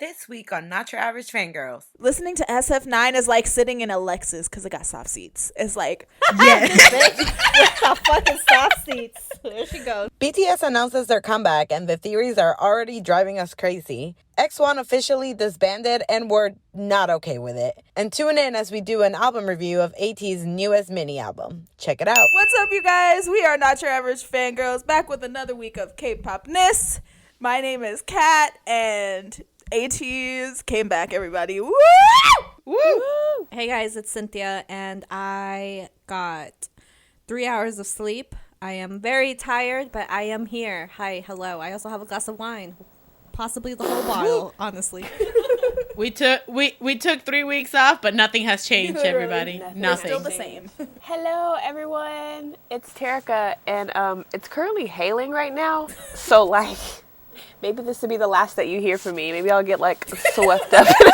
This week on Not Your Average Fangirls. Listening to SF9 is like sitting in a Lexus because it got soft seats. It's like, yeah. The fucking soft seats. There she goes. BTS announces their comeback and the theories are already driving us crazy. X1 officially disbanded and we're not okay with it. And tune in as we do an album review of ATEEZ's newest mini album. Check it out. What's up, you guys? We are Not Your Average Fangirls, back with another week of K-pop-ness. My name is Kat, and ATEEZ came back, everybody. Woo! Woo! Hey guys, it's Cynthia, and I got 3 hours of sleep. I am very tired, but I am here. Hi, hello. I also have a glass of wine. Possibly the whole bottle, honestly. We took 3 weeks off, but nothing has changed, everybody. Nothing. Still the same. Hello, everyone. It's Terica, and it's currently hailing right now. So, like, maybe this will be the last that you hear from me. Maybe I'll get, like, swept up in a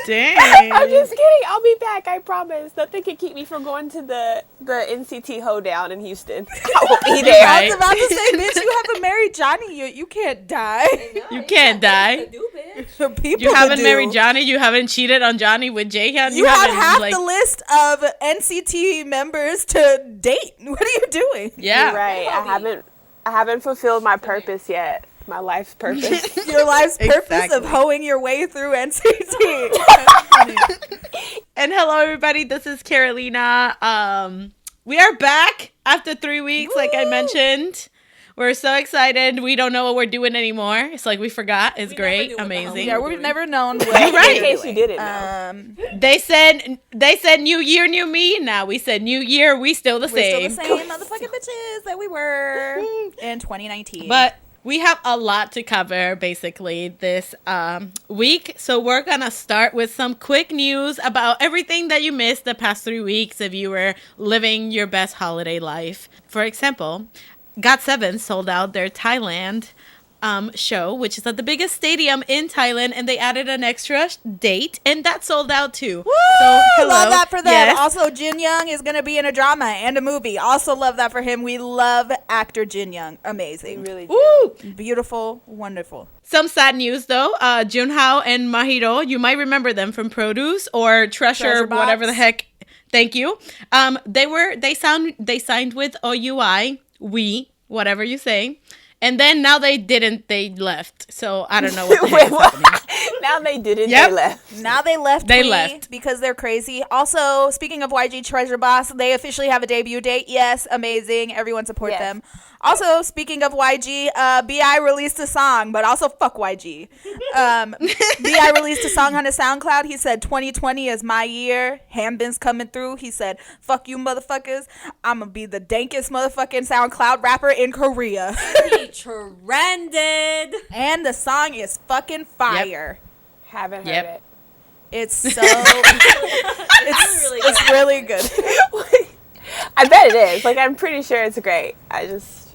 Dang. I'm just kidding. I'll be back. I promise. Nothing can keep me from going to the NCT hoedown in Houston. I will be there. I was about to say, bitch, you haven't married Johnny. You can't die. You can't die. You haven't married Johnny. You haven't cheated on Johnny with Jaehyun. You have half the list of NCT members to date. What are you doing? Yeah. You're right. I haven't fulfilled my purpose yet. My life's purpose. Your life's purpose of hoeing your way through NCT. And hello, everybody. This is Carolina. We are back after 3 weeks, like I mentioned. We're so excited. We don't know what we're doing anymore. It's like we forgot. It's great. Amazing. Yeah, we've never known what right. In case you didn't know. They said new year, new me. Now we said new year, we still the same. We're still the same motherfucking bitches that we were in 2019. But we have a lot to cover, basically, this week. So we're going to start with some quick news about everything that you missed the past 3 weeks if you were living your best holiday life. For example, GOT7 sold out their Thailand show, which is at the biggest stadium in Thailand, and they added an extra date, and that sold out too. Woo! So hello. Love that for them. Yes. Also, Jin Young is going to be in a drama and a movie. Also love that for him. We love actor Jin Young. Amazing. We really do. Woo! Beautiful. Wonderful. Some sad news though. Younha and Mahiro, you might remember them from Produce or Treasure whatever the heck. Thank you. They signed with OUI, whatever you say. And then now they didn't. They left. So I don't know what the heck is happening. Now they didn't. Yep. They left. Now they left. They left because they're crazy. Also, speaking of YG Treasure Boss, they officially have a debut date. Yes, amazing. Everyone support them. Also, speaking of YG, B.I released a song, but also fuck YG. B.I released a song on his SoundCloud. He said 2020 is my year. Hambin's coming through. He said, fuck you motherfuckers. I'm going to be the dankest motherfucking SoundCloud rapper in Korea. He trended. And the song is fucking fire. Haven't heard it. It's so... it's really good. I bet it is. Like, I'm pretty sure it's great.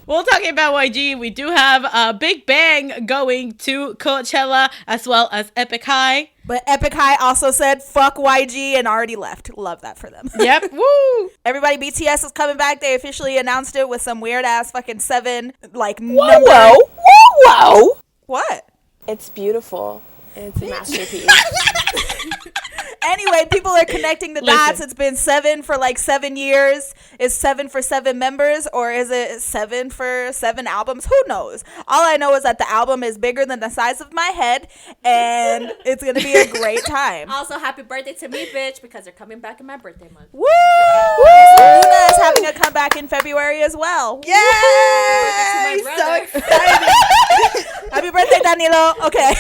Well, talking about YG, we do have Big Bang going to Coachella as well as Epic High. But Epic High also said fuck YG and already left. Love that for them. Yep. Woo! Everybody, BTS is coming back. They officially announced it with some weird ass fucking 7 Whoa. What? It's beautiful. It's a masterpiece. Anyway, people are connecting the dots. It's been 7 for like 7 years. Is 7 for 7 members, or is it 7 for 7 albums? Who knows? All I know is that the album is bigger than the size of my head, and it's gonna be a great time. Also, happy birthday to me, bitch, because they're coming back in my birthday month. Woo! So Luna is having a comeback in February as well. Yay! So excited! Happy birthday, Danilo. Okay.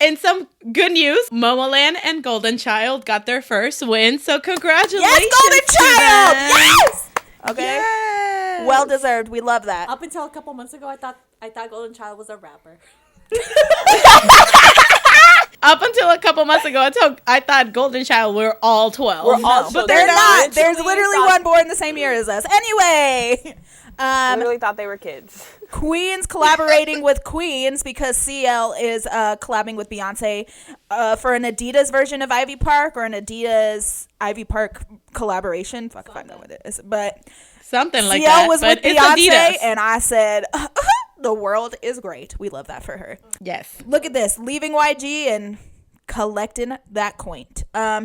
In some good news, MOMOLAND and Golden Child got their first win, so congratulations. Yes, Golden Child! Yes! Okay. Yes. Well deserved. We love that. Up until a couple months ago, I thought Golden Child was a rapper. Up until a couple months ago, I thought Golden Child were all 12. We're all but they're not. There's literally one born the same year as us. Anyway. I really thought they were kids. Queens collaborating with Queens because CL is collabing with Beyonce for an Adidas version of Ivy Park or an Adidas Ivy Park collaboration. Fuck if I know what it is. But something like CL that. was but with it's Beyonce Adidas. and I said, the world is great. We love that for her. Yes. Look at this, leaving YG and collecting that coin.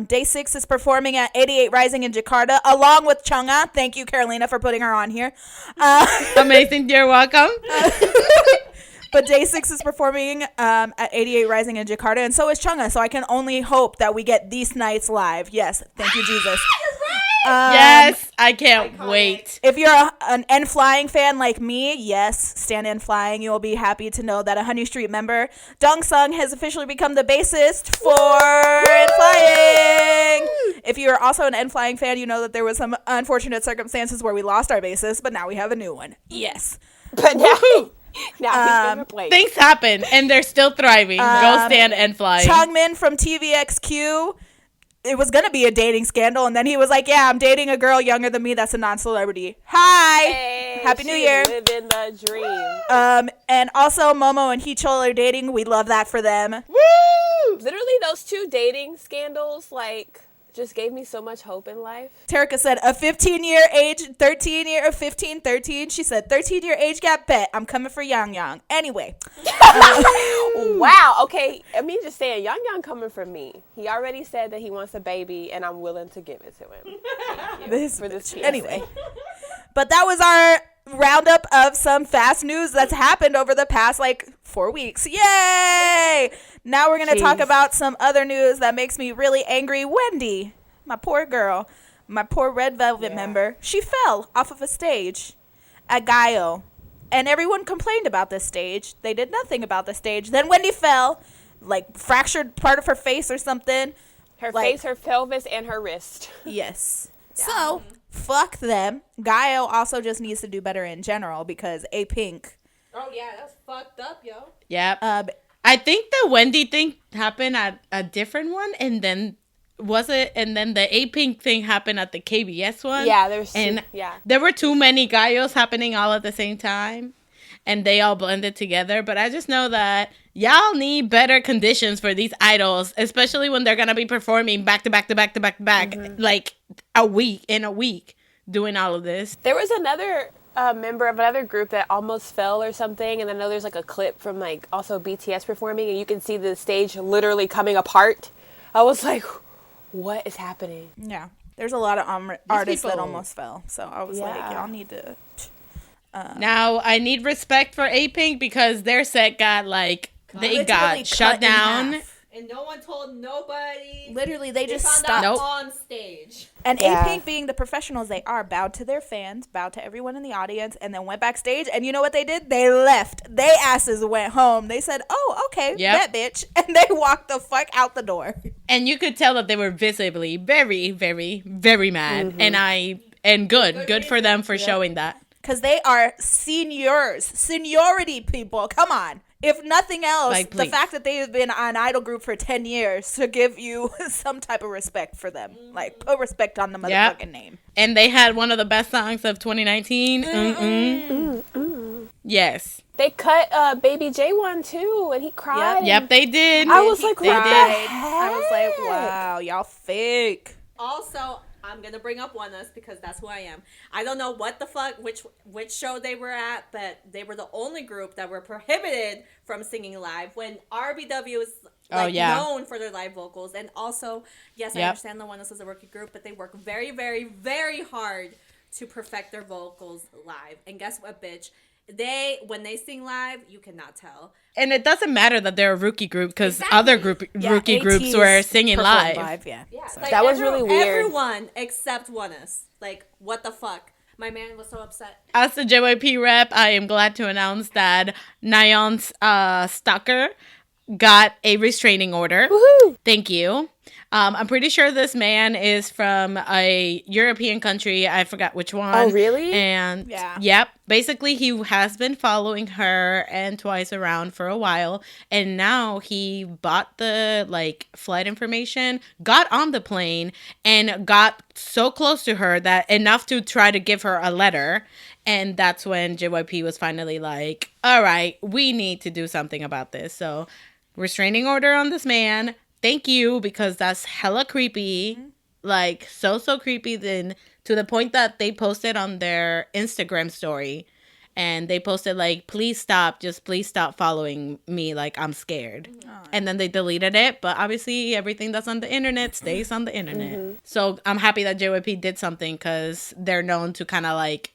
Day 6 is performing at 88 Rising in Jakarta along with Younha. Thank you, Carolina, for putting her on here. Amazing. You're welcome. But Day 6 is performing at 88 Rising in Jakarta, and so is Younha. So I can only hope that we get these nights live. Yes, thank you, Jesus. Yes, I can't wait. If you're an N Flying fan like me, yes, stan N Flying, you will be happy to know that a Honey Street member, Dong Sung, has officially become the bassist for N Flying. If you are also an N Flying fan, you know that there was some unfortunate circumstances where we lost our bassist, but now we have a new one. Yes. But now he's been replaced. Things happen, and they're still thriving. Go stand and fly. Changmin from TVXQ. It was going to be a dating scandal, and then he was like, yeah, I'm dating a girl younger than me that's a non-celebrity. Hi! Hey, Happy New Year. Living the dream. And also, Momo and Heechul are dating. We love that for them. Woo! Literally, those 2 dating scandals, like, just gave me so much hope in life. Terica said, a 15-year age, 13-year, 15, 13. She said, 13-year age gap, bet. I'm coming for Yang. Anyway. Wow. Okay. I mean, just saying, Yang coming for me. He already said that he wants a baby, and I'm willing to give it to him. Thank you for this PSA. Anyway. But that was our roundup of some fast news that's happened over the past, 4 weeks. Yay! Now we're going to talk about some other news that makes me really angry. Wendy, my poor girl, my poor Red Velvet member, she fell off of a stage at Gaio. And everyone complained about this stage. They did nothing about the stage. Then Wendy fell, fractured part of her face or something. Her face, her pelvis, and her wrist. Yes. Yeah. So, fuck them. Gaio also just needs to do better in general because A-Pink. Oh, yeah, that's fucked up, yo. Yep. I think the Wendy thing happened at a different one, and then the A-Pink thing happened at the KBS one. Yeah, there were too many Gaios happening all at the same time, and they all blended together. But I just know that y'all need better conditions for these idols, especially when they're gonna be performing back to back, like a week doing all of this. There was another member of another group that almost fell or something, and I know there's a clip from also BTS performing, and you can see the stage literally coming apart. I was like, what is happening? Yeah, there's a lot of artists that almost fell, so I was like, y'all need to now I need respect for A-Pink because their set got they got shut down. And no one told nobody. Literally, they just stopped on stage. And A-Pink, being the professionals they are, bowed to their fans, bowed to everyone in the audience, and then went backstage. And you know what they did? They left. They asses went home. They said, "Oh, okay, that bitch," and they walked the fuck out the door. And you could tell that they were visibly very, very, very mad. And good for them for showing that. Because they are seniority people. Come on. If nothing else, the fact that they've been an idol group for 10 years to give you some type of respect for them. Put respect on the motherfucking name. And they had one of the best songs of 2019. Yes. They cut Baby J one too, and he cried. Yep, they did. I was like, what the heck? I was like, wow, y'all fake. Also, I'm gonna bring up ONEUS because that's who I am. I don't know what the fuck, which show they were at, but they were the only group that were prohibited from singing live when RBW is known for their live vocals. And also, yes, I understand the ONEUS is a rookie group, but they work very, very, very hard to perfect their vocals live. And guess what, bitch? When they sing live, you cannot tell. And it doesn't matter that they're a rookie group because other rookie groups were singing live. Yeah. So. That was really weird. Everyone except ONEUS. What the fuck? My man was so upset. As the JYP rep, I am glad to announce that Nayeon's stalker got a restraining order. Woohoo! Thank you. I'm pretty sure this man is from a European country. I forgot which one. Oh, really? And yep. Basically, he has been following her and Twice around for a while. And now he bought the flight information, got on the plane, and got so close to her that enough to try to give her a letter. And that's when JYP was finally like, all right, we need to do something about this. So restraining order on this man. Thank you, because that's hella creepy. So creepy then to the point that they posted on their Instagram story and they posted like, please stop following me, like I'm scared. And then they deleted it, but obviously everything that's on the internet stays on the internet. So I'm happy that JYP did something, because they're known to kind of like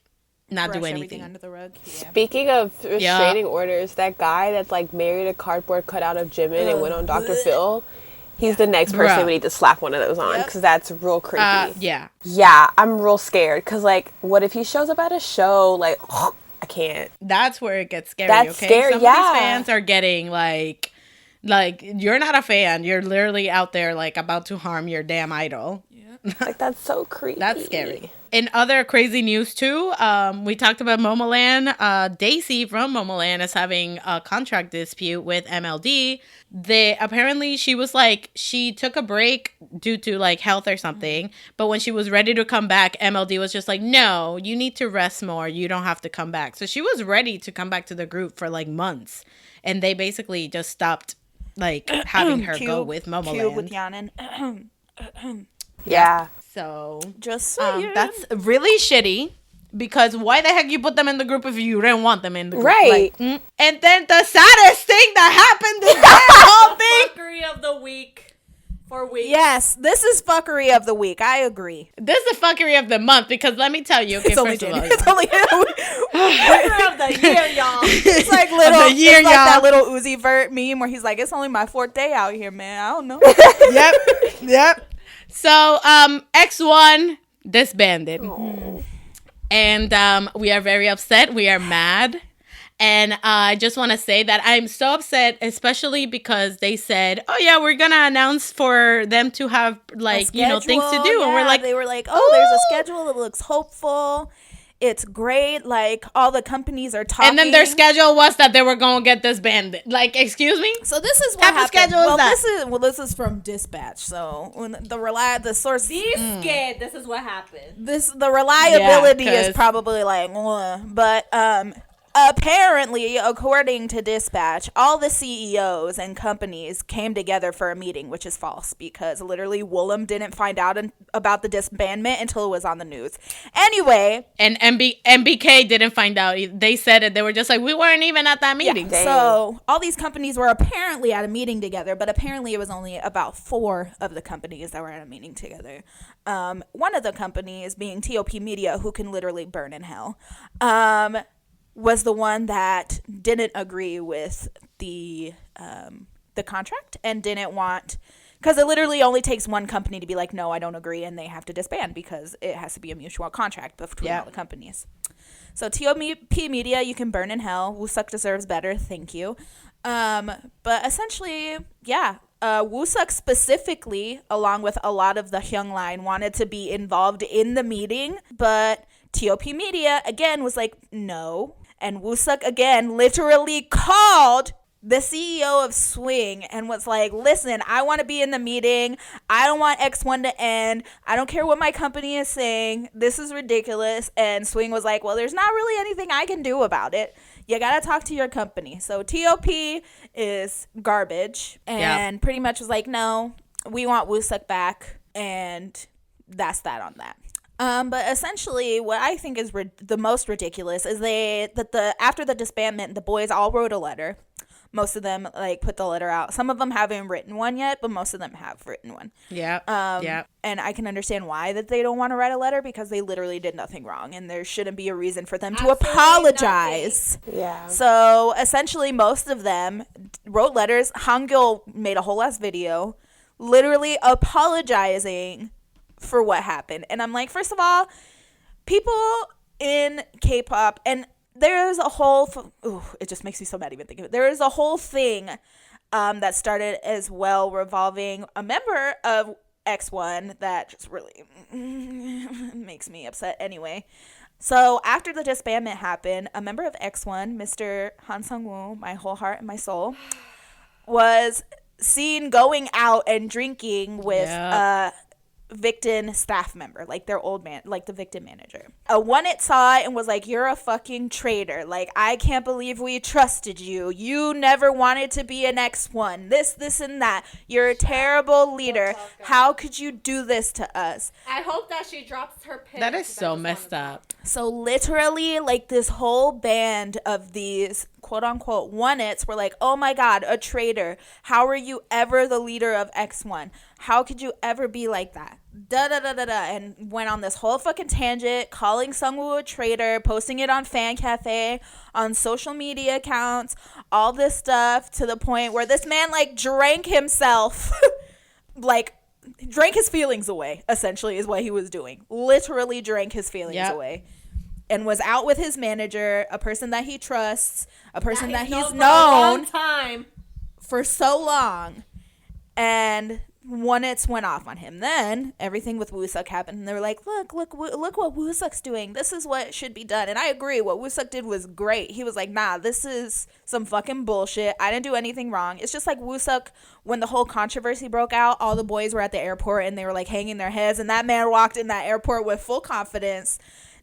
not Brush do everything anything. under the rug. Yeah. Speaking of restraining orders, that guy that like married a cardboard cutout of Jimin and went on Dr. Phil, he's the next person Bruh. we need to slap one of those on, because that's real creepy. Yeah. Yeah, I'm real scared, because like, what if he shows up at a show? Like, I can't. That's where it gets scary. That's okay? scary, Some yeah. of these fans are getting like you're not a fan. You're literally out there like about to harm your damn idol. Like, that's so creepy. That's scary. In other crazy news too, we talked about MOMOLAND. Daisy from MOMOLAND is having a contract dispute with MLD. Apparently she was like, she took a break due to like health or something, but when she was ready to come back, MLD was just like, no, you need to rest more. You don't have to come back. So she was ready to come back to the group for like months, and they basically just stopped like having her go with MOMOLAND. With Yanin. Yeah. So Just saying. that's really shitty, because why the heck you put them in the group if you didn't want them in the group? Right. Like, and then the saddest thing that happened is that whole thing. Fuckery of the week for weeks. Yes, this is fuckery of the week. I agree. This is the fuckery of the month, because let me tell you, okay, It's only first of all, January. It's only Fucker of the year, y'all. It's like little. Of the year, it's like y'all. that little Uzi Vert meme where he's like, "It's only my 4th day out here, man. I don't know." Yep. So, X1 disbanded. And we are very upset. We are mad. And I just want to say that I'm so upset, especially because they said, oh, yeah, we're going to announce for them to have, like, things to do. Yeah, and we're like, they were like, oh, there's a schedule. It looks hopeful. It's great. Like, all the companies are talking. and then their schedule was that they were going to get disbanded. Like, excuse me? So this is what Type of happened. schedule is Well, that? this is from Dispatch. So when the source, Scared. This is what happened. the reliability Yeah, 'cause- is probably like, but apparently, according to Dispatch, all the CEOs and companies came together for a meeting, which is false, because literally Woolham didn't find out about the disbandment until it was on the news. Anyway. And MBK didn't find out. They said it. They were just like, we weren't even at that meeting. Yeah, so all these companies were apparently at a meeting together, but apparently it was only about 4 of the companies that were at a meeting together. One of the companies, being TOP Media, who can literally burn in hell, was the one that didn't agree with the contract and didn't want, because it literally only takes one company to be like, no, I don't agree, and they have to disband, because it has to be a mutual contract between all the companies. So TOP Media, you can burn in hell. Woosuk deserves better. Thank you. But essentially, yeah. Woosuk specifically, along with a lot of the Hyung line, wanted to be involved in the meeting, but TOP Media, again, was like, no. And Woosuk, again, literally called the CEO of Swing and was like, listen, I want to be in the meeting. I don't want X1 to end. I don't care what my company is saying. This is ridiculous. And Swing was like, well, there's not really anything I can do about it. You got to talk to your company. So TOP is garbage and pretty much was like, no, we want Woosuk back. And that's that on that. But essentially, what I think is the most ridiculous is after the disbandment, the boys all wrote a letter. Most of them like put the letter out. Some of them haven't written one yet, but most of them have written one. Yeah. And I can understand why that they don't want to write a letter, because they literally did nothing wrong, and there shouldn't be a reason for them to apologize. Yeah. So essentially, most of them wrote letters. Hangul made a whole ass video, literally apologizing for what happened. And I'm like, first of all, people in K-pop, and there's a whole it just makes me so mad even thinking of it. There is a whole thing that started as well revolving a member of X1 that just really makes me upset anyway. So after the disbandment happened, a member of X1, Mr. Han Sung-woo, my whole heart and my soul, was seen going out and drinking with Victon staff member, like their old man, like the Victon manager. One it saw it and was like, you're a fucking traitor. Like, I can't believe we trusted you. You never wanted to be an X1. This, and that. You're a terrible leader. How could you do this to us? I hope that she drops her pin. That is so messed up. So literally, like, this whole band of these quote-unquote one-its were like, oh my god, a traitor. How are you ever the leader of X1? How could you ever be like that? Da-da-da-da-da. And went on this whole fucking tangent, calling Sungwoo a traitor, posting it on Fan Cafe, on social media accounts, all this stuff, to the point where this man, like, drank himself, like, drank his feelings away, essentially, is what he was doing. Literally drank his feelings away. And was out with his manager, a person that he trusts, a person that he's known for so long. And one-its went off on him. Then everything with Woosuk happened, and they were like, look what Woosuk's doing. This is what should be done. And I agree, what Woosuk did was great. He was like, nah, this is some fucking bullshit. I didn't do anything wrong. It's just like Woosuk, when the whole controversy broke out, all the boys were at the airport and they were like hanging their heads, and that man walked in that airport with full confidence,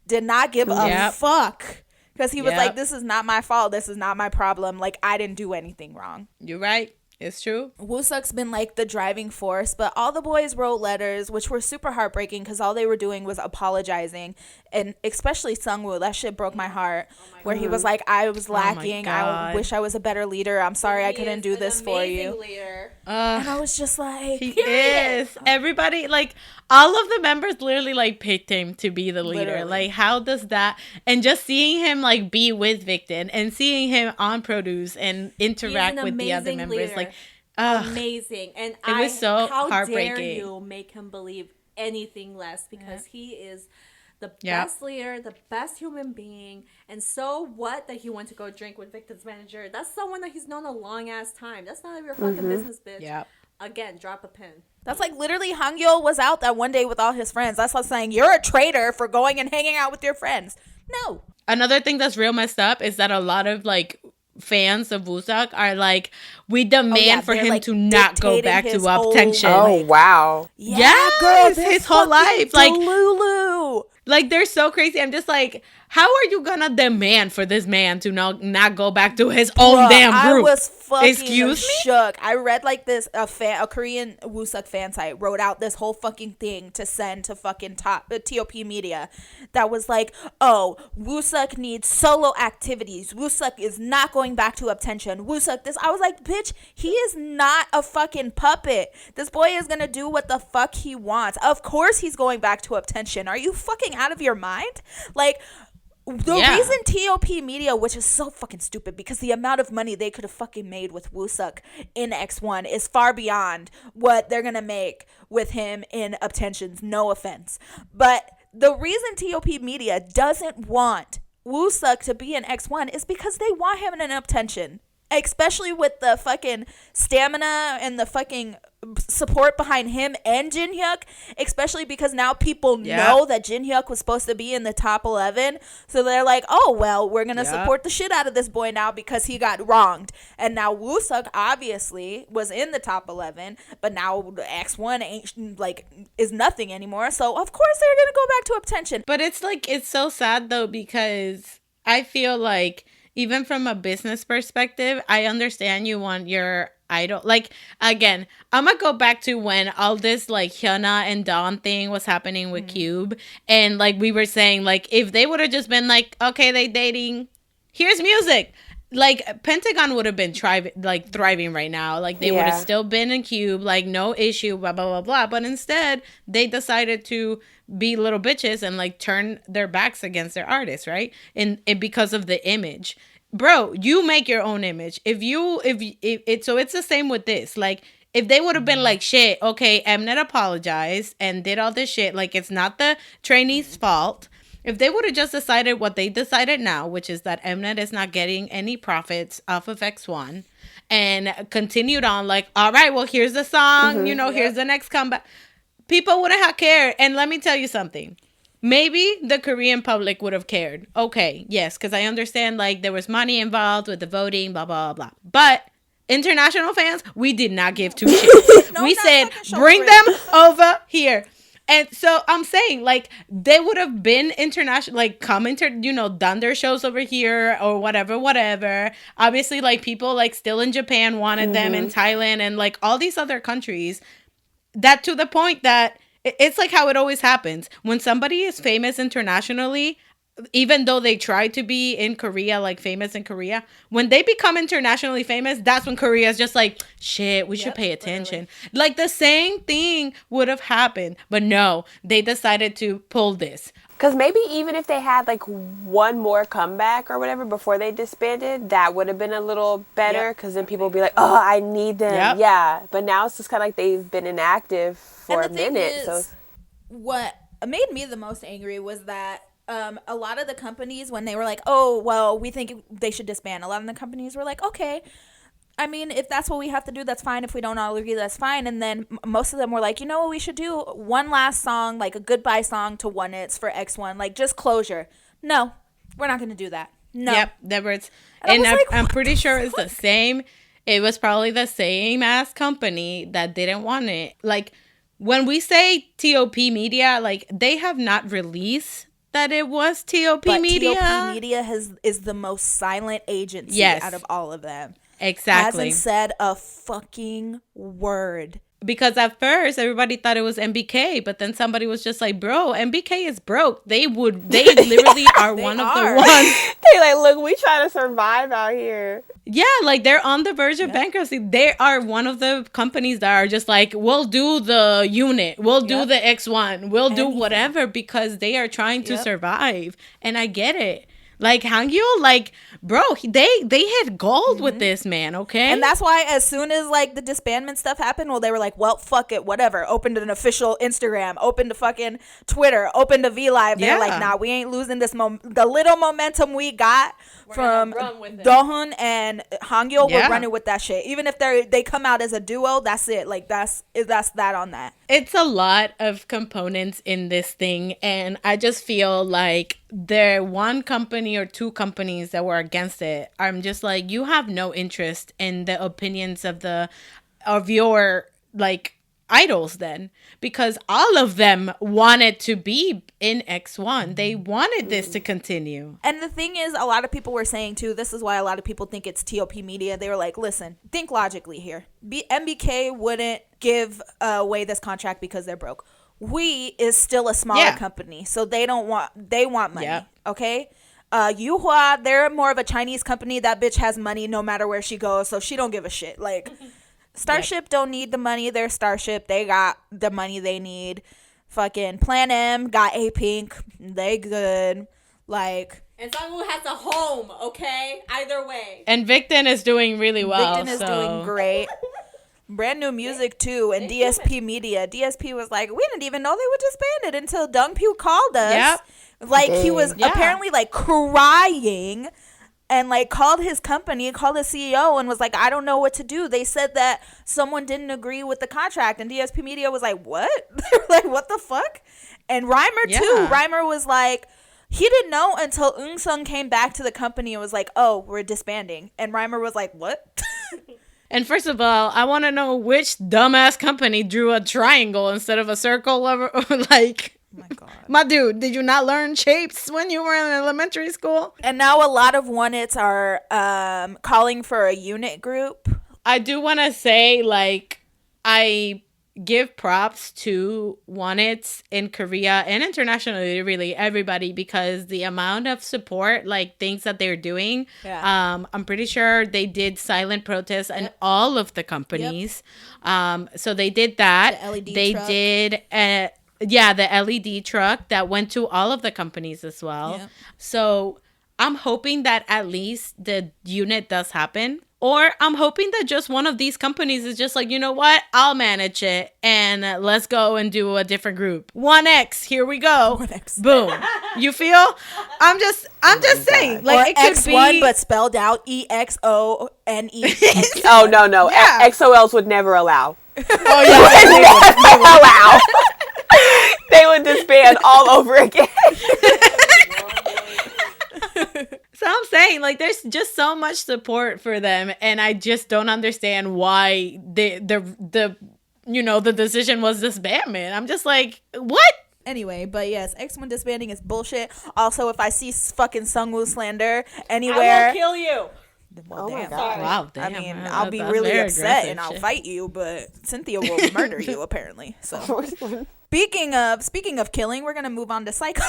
did not give a fuck, because he was like, this is not my fault, this is not my problem, like, I didn't do anything wrong. You're right. It's true. Woosuk's been like the driving force, but all the boys wrote letters, which were super heartbreaking because all they were doing was apologizing. And especially Sungwoo, that shit broke my heart, where he was like, I was lacking. I wish I was a better leader. I'm sorry I couldn't do this for you. And I was just like, he is. Everybody, like, all of the members literally, like, picked him to be the leader. Literally. Like, how does that, and just seeing him, like, be with Victon and seeing him on Produce and interact with the other members, leader. like, amazing. And it was so how heartbreaking. dare you make him believe anything less, because he is the best leader, the best human being. And so what that he went to go drink with Victor's manager? That's someone that he's known a long ass time. That's none of your fucking business, bitch. Yep. Again, drop a pin. that's like literally Hangyo was out that one day with all his friends. That's like saying, you're a traitor for going and hanging out with your friends. No. Another thing that's real messed up is that a lot of, like, fans of Woosuk are like, we demand for him like to not go back to Uptension. Oh, wow. Yeah, girl, his whole life. Like, Lulu. like, they're so crazy. I'm just like, how are you gonna demand for this man to not go back to his own damn group? I was fucking Excuse me? shook. I read like this, a Korean Woosuk fan site wrote out this whole fucking thing to send to fucking TOP media that was like, oh, Woosuk needs solo activities. Woosuk is not going back to Uptension. Woosuk this. I was like, bitch, he is not a fucking puppet. This boy is gonna do what the fuck he wants. Of course he's going back to Uptension. Are you fucking out of your mind? Like, the reason TOP Media, which is so fucking stupid, because the amount of money they could have fucking made with Woosuk in X1 is far beyond what they're gonna make with him in Uptensions. No offense, but the reason TOP Media doesn't want Woosuk to be in X1 is because they want him in an Uptension, especially with the fucking stamina and the fucking support behind him and Jin Hyuk, especially because now people know that Jin Hyuk was supposed to be in the top 11, so they're like, oh well, we're gonna support the shit out of this boy now because he got wronged. And now Woosuk obviously was in the top 11, but now X1 ain't like is nothing anymore, so of course they're gonna go back to Uptension. But it's like, it's so sad though, because I feel like even from a business perspective, I understand you want your idol. Like, again, I'm gonna go back to when all this, like, Younha and Dawn thing was happening with Cube. And, like, we were saying, like, if they would have just been like, okay, they dating, here's music. Like, Pentagon would have been thriving right now. Like, they would have still been in Cube. Like, no issue, blah, blah, blah, blah. But instead, they decided to be little bitches and, like, turn their backs against their artists, right? And because of the image. Bro, you make your own image. So it's the same with this. Like, if they would have been like, shit, okay, Mnet apologized and did all this shit, like, it's not the trainee's fault. If they would have just decided what they decided now, which is that Mnet is not getting any profits off of X1, and continued on like, all right, well, here's the song, here's the next comeback, people wouldn't have cared. And let me tell you something. Maybe the Korean public would have cared. Okay, yes, because I understand, like, there was money involved with the voting, blah, blah, blah. But international fans, we did not give two shits. We said, bring them over here. And so I'm saying, like, they would have been international, like, done their shows over here or whatever. Obviously, like, people, like, still in Japan wanted them, in Thailand, and, like, all these other countries. That to the point that it's like how it always happens. When somebody is famous internationally, even though they try to be in Korea, like famous in Korea, when they become internationally famous, that's when Korea is just like, shit, we should pay attention. Literally. Like the same thing would have happened. But no, they decided to pull this. Because maybe even if they had like one more comeback or whatever before they disbanded, that would have been a little better. Because then people would be like, oh, I need them. Yep. Yeah. But now it's just kind of like they've been inactive for a minute. So what made me the most angry was that a lot of the companies, when they were like, oh, well, we think they should disband, a lot of the companies were like, okay, I mean, if that's what we have to do, that's fine. If we don't all agree, that's fine. And then most of them were like, you know what we should do? One last song, like a goodbye song to One It's for X1, like just closure. No, we're not going to do that. No. Yep, that was, and I'm pretty sure it's the same. It was probably the same ass company that didn't want it. Like, when we say TOP Media, like, they have not released that it was TOP Media. TOP Media is the most silent agency out of all of them. Exactly. Hasn't said a fucking word. Because at first everybody thought it was MBK, but then somebody was just like, bro, MBK is broke. They literally are one of the ones. They like, look, we trying to survive out here. Yeah, like they're on the verge of bankruptcy. They are one of the companies that are just like, we'll do the unit, we'll do the X1, we'll do whatever, because they are trying to survive. And I get it. Like, Hangyo, like, bro, they hit gold with this, man, okay? And that's why as soon as, like, the disbandment stuff happened, well, they were like, well, fuck it, whatever. Opened an official Instagram, opened a fucking Twitter, opened a V-Live. They're like, nah, we ain't losing this the little momentum we got from Dohun and Hangyo. We're running with that shit. Even if they come out as a duo, that's it. Like, that's that on that. It's a lot of components in this thing, and I just feel like there one company or two companies that were against it. I'm just like, you have no interest in the opinions of your like idols then, because all of them wanted to be in X1. They wanted this to continue. And the thing is, a lot of people were saying too, this is why a lot of people think it's TOP Media. They were like, listen, think logically here. MBK wouldn't give away this contract because they're broke. We is still a smaller company, so they want money. Okay. Younha, they're more of a Chinese company. That bitch has money no matter where she goes, so she don't give a shit. Like, Starship don't need the money. They're Starship. They got the money they need. Fucking Plan M got A-Pink. They good. Like, and Sungwoo has a home, okay? Either way. And Victon is doing really well. Victon is doing great. Brand new music too, and DSP Media. DSP was like, we didn't even know they were disbanded until Dongpyu called us. Yep. Like, he was apparently like crying and like called his company, called his CEO and was like, I don't know what to do. They said that someone didn't agree with the contract, and DSP Media was like, what? They were like, what the fuck? And Reimer too. Reimer was like, he didn't know until Eun-sung came back to the company and was like, oh, we're disbanding. And Reimer was like, what? And first of all, I want to know which dumbass company drew a triangle instead of a circle. Like, oh my God. My dude, did you not learn shapes when you were in elementary school? And now a lot of one-its are calling for a unit group. I do want to say, like, I give props to one-its in Korea and internationally, really everybody, because the amount of support, like things that they're doing, I'm pretty sure they did silent protests in all of the companies. So they did that. The LED they truck. Did the LED truck that went to all of the companies as well. So I'm hoping that at least the unit does happen. Or I'm hoping that just one of these companies is just like, you know what? I'll manage it and let's go and do a different group. 1X, here we go. 1X. Boom. You feel? I'm just saying. Like, or it could X1 be, but spelled out EXONE. Oh, no. Yeah. XOLs would never allow. Oh, yeah. They would allow. They would disband all over again. So I'm saying, like, there's just so much support for them, and I just don't understand why the the decision was disbandment. I'm just like, what? Anyway, but yes, X1 disbanding is bullshit. Also, if I see fucking Sungwoo slander anywhere, I will kill you. well, Oh my damn. God. Wow, damn. I mean, That's- I'll be that's really very upset aggressive and I'll shit. fight you, but Cynthia will murder you apparently. So, speaking of killing, we're gonna move on to Psycho.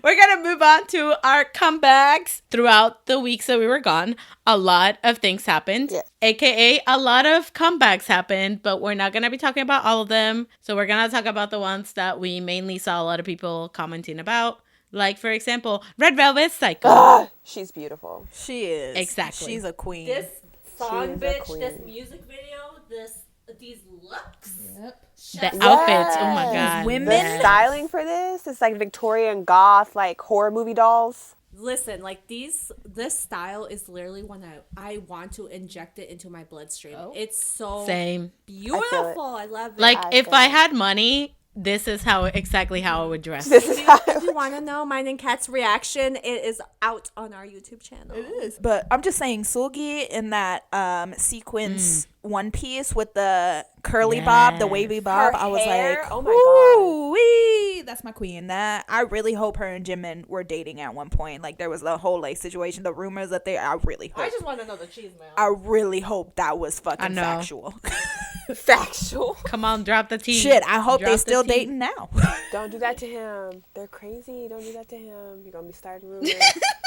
We're gonna move on to our comebacks. Throughout the weeks that we were gone, a lot of things happened, aka a lot of comebacks happened, but we're not gonna be talking about all of them. So we're gonna talk about the ones that we mainly saw a lot of people commenting about. Like, for example, Red Velvet Psycho. She's beautiful. She is. Exactly. She's a queen. This song, She's a bitch, queen. this music video, these looks. The outfits, oh my god. women. The Yes. styling for this is like Victorian goth, like horror movie dolls. Listen, like this style is literally one I want to inject it into my bloodstream. It's so Same. beautiful. I love it. Like, if I had money, this is exactly how I would dress. if you want to know mine and Kat's reaction, it is out on our YouTube channel. It is. But I'm just saying, Sulgi in that sequence one piece with the curly bob, the wavy bob, Her I was hair, like, oh my God. ooh-wee, that's my queen. That I really hope her and Jimin were dating at one point. Like, there was the whole like situation, the rumors that I really hope. I just want to know the cheese, man. I really hope that was I fucking know. factual. Factual. Come on, drop the tea. Shit, I hope Drop they the still tea. dating now. Don't do that to him. They're crazy. Don't do that to him. You're gonna be starting rumors.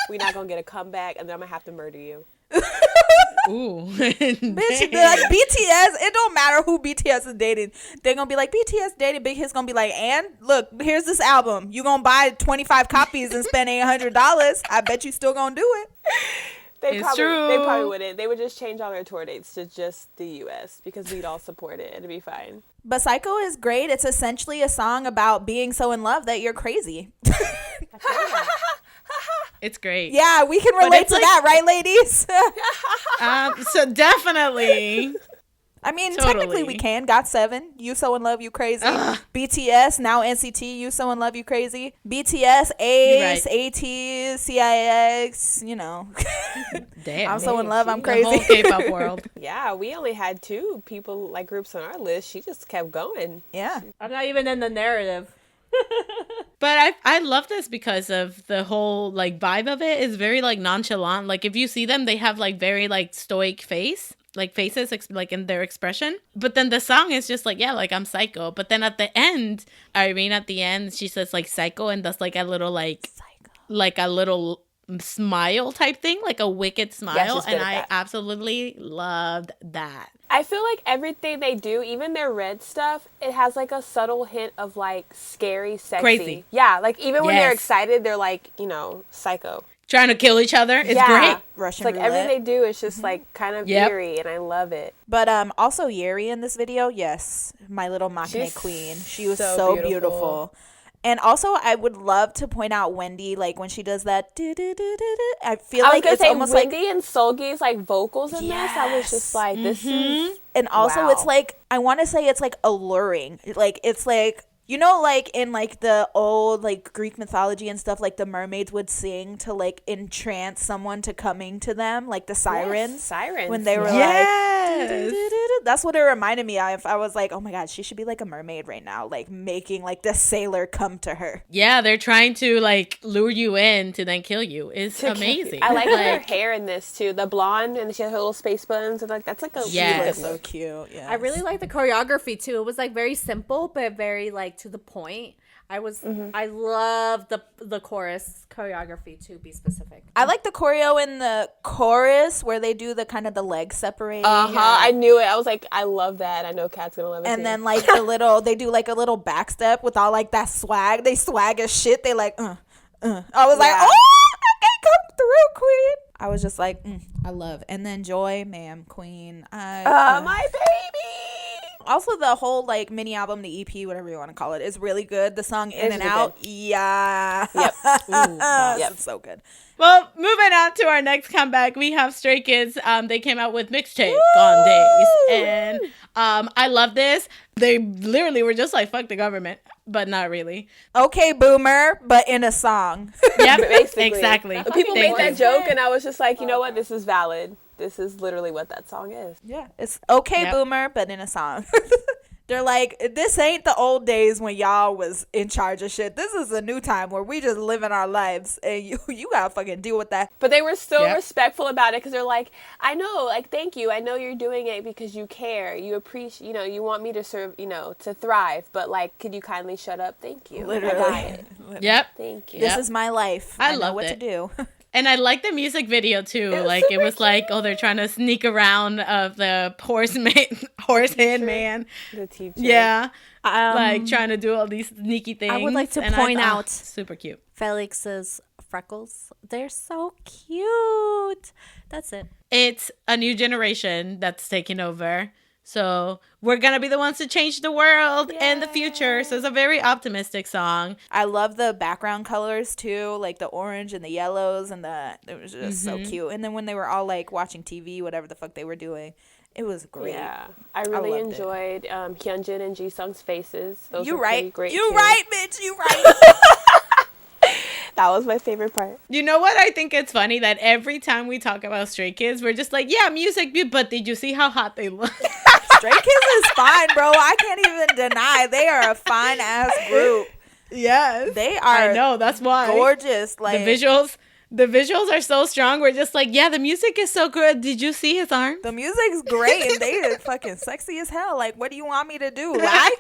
We're not gonna get a comeback, and then I'm gonna have to murder you. Ooh. Bitch, like BTS, it don't matter who BTS is dating. They're gonna be like, BTS dated Big Hit's gonna be like, and look, here's this album. You gonna buy 25 copies and spend $800. I bet you still gonna do it. It's They true. probably wouldn't. They would just change all their tour dates to just the U.S. because we'd all support it. It'd be fine. But Psycho is great. It's essentially a song about being so in love that you're crazy. It's great. Yeah, we can relate it's to like- that, right, ladies? So definitely. I mean, Totally. technically we can. Got 7. You So In Love, You Crazy. BTS, now NCT, You So In Love, You Crazy. BTS, ACE, Right. ATEEZ, CIX, you know. Damn. I'm so in love, I'm The whole crazy. K-pop world. Yeah, we only had 2 people like groups on our list. She just kept going. Yeah. I'm not even in the narrative. But I love this because of the whole like vibe of it is very like nonchalant. Like, if you see them, they have like very like stoic faces like in their expression. But then the song is just like, yeah, like I'm psycho. But then at the end she says like psycho and does like a little like a little smile type thing, like a wicked smile. she's good And at I that. absolutely loved that. I feel like everything they do, even their red stuff, it has like a subtle hint of like scary, sexy. Crazy. Yeah, like even when they're Yes. excited, they're like, psycho. Trying to kill each other. It's yeah. great. Russian It's like everything roulette. they do is just like kind of Yep. eerie, and I love it. But also Yeri in this video, yes, my little Maknae She's queen. She was so so beautiful. beautiful. And also, I would love to point out Wendy, like when she does that. I feel I was like gonna it's say almost like, Wendy and Solgi's like vocals in this. I was just like, this is. and also Wow. it's like I want to say it's like alluring. Like it's like, you know, like in like the old like Greek mythology and stuff, like the mermaids would sing to like entrance someone to coming to them, like the sirens. Sirens. When they were Yes. like, that's what it reminded me of. I was like, oh my god, she should be like a mermaid right now, like making like the sailor come to her. Yeah, they're trying to like lure you in to then kill you. It's amazing. I like her hair in this too. The blonde, and she has her little space buns, and like that's like a Yes. She looks so cute. Yeah, I really like the choreography too. It was like very simple, but very like to the point. I love the chorus choreography to be specific. I like the choreo in the chorus where they do the kind of the legs separating. I knew it. I was like, I love that. I know Kat's gonna love it And too. then like they do like a little back step with all like that swag. They swag as shit. They like, I was like, Yeah. oh, okay, come through, queen. I was just like, I love. And then Joy, ma'am, queen. My baby. Also, the whole like mini album, the EP, whatever you want to call it, is really good. The song In It's and really Out, good. yeah, Yep. Yep, it's so good. Well, moving on to our next comeback, we have Stray Kids. They came out with Mixtape Gone Days, and I love this. They literally were just like, fuck the government, but not really. Okay, boomer, but in a song. Yep, Basically. exactly. People Thank made that you. joke, and I was just like, you know what? This is valid. This is literally what that song is. Yeah, it's okay, Yep. Boomer, but in a song. They're like, this ain't the old days when y'all was in charge of shit. This is a new time where we just living our lives, and you gotta fucking deal with that. But they were still Yep. respectful about it because they're like, I know, like, thank you. I know you're doing it because you care. You appreciate, you know, you want me to serve, you know, to thrive. But, like, could you kindly shut up? Thank you. I got Literally. it. Yep. Thank you. This is my life. I know loved what to it. do. And I like the music video too. was Like it super was like, oh, they're trying to sneak around of the horse hand man. The teacher. Yeah. Like trying to do all these sneaky things. I would like to and point thought, out- super cute. Felix's freckles. They're so cute. That's it. It's a new generation that's taking over. So we're going to be the ones to change the world and the future. So it's a very optimistic song. I love the background colors too, like the orange and the yellows, and it was just so cute. And then when they were all like watching TV, whatever the fuck they were doing, it was great. Yeah. I really loved it. enjoyed Hyunjin and Jisung's faces. Those You were pretty right. great You too. right, bitch. You right. That was my favorite part. You know what? I think it's funny that every time we talk about Stray Kids, we're just like, yeah, music, but did you see how hot they look? Stray Kids is fine, bro. I can't even deny they are a fine ass group. Yes. They I are know. That's why. gorgeous. Like The visuals are so strong. We're just like, yeah, the music is so good. Did you see his arm? the music's great, and they are fucking sexy as hell. Like, what do you want me to do? Lie?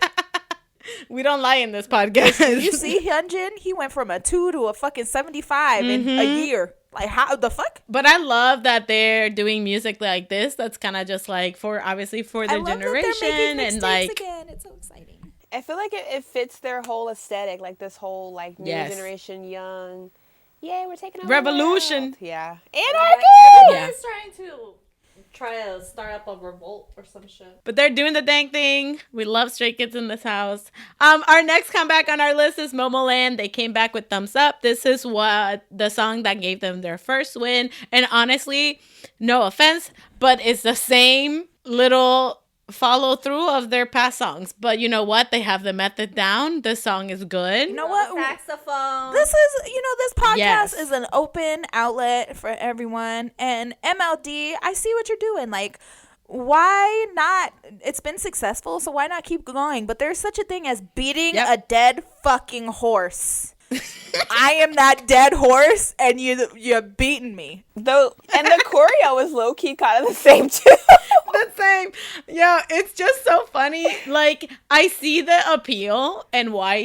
We don't lie in this podcast. You see Hyunjin? He went from a 2 to a fucking 75 in a year. Like, how the fuck? But I love that they're doing music like this. That's kind of just like obviously for their generation and like again. It's so exciting. I feel like it fits their whole aesthetic, like this whole like new Yes. generation, young. Yay, we're taking over Revolution. the world. Yeah. Everybody's trying to try to start up a revolt or some shit. But they're doing the dang thing. We love Stray Kids in this house. Our next comeback on our list is MOMOLAND. They came back with Thumbs Up. This is what the song that gave them their first win. And honestly, no offense, but it's the same little follow through of their past songs. But you know what? They have the method down. The song is good. You know what? Saxophone. This podcast Yes. is an open outlet for everyone. And MLD, I see what you're doing. Like, why not? It's been successful, so why not keep going? But there's such a thing as beating Yep. a dead fucking horse. I am that dead horse, and you're beating me. Though, and the choreo was low key kind of the same too. The same. Yeah, it's just so funny. Like, I see the appeal and why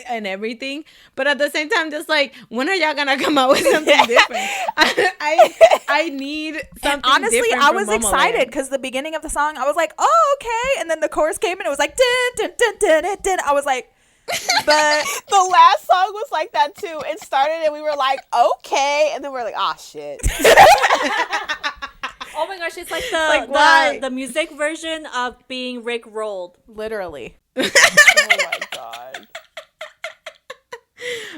and everything, but at the same time, just like, when are y'all gonna come out with something different? I need something. Honestly, different I from was MOMOLAND. excited because the beginning of the song, I was like, oh, okay. And then the chorus came and it was like, dun, dun, dun, dun, dun, dun. I was like, but The last song was like that too. It started and we were like, okay, and then we're like, ah, shit. Oh my gosh, it's like why? the music version of being Rick rolled. literally. Oh my god.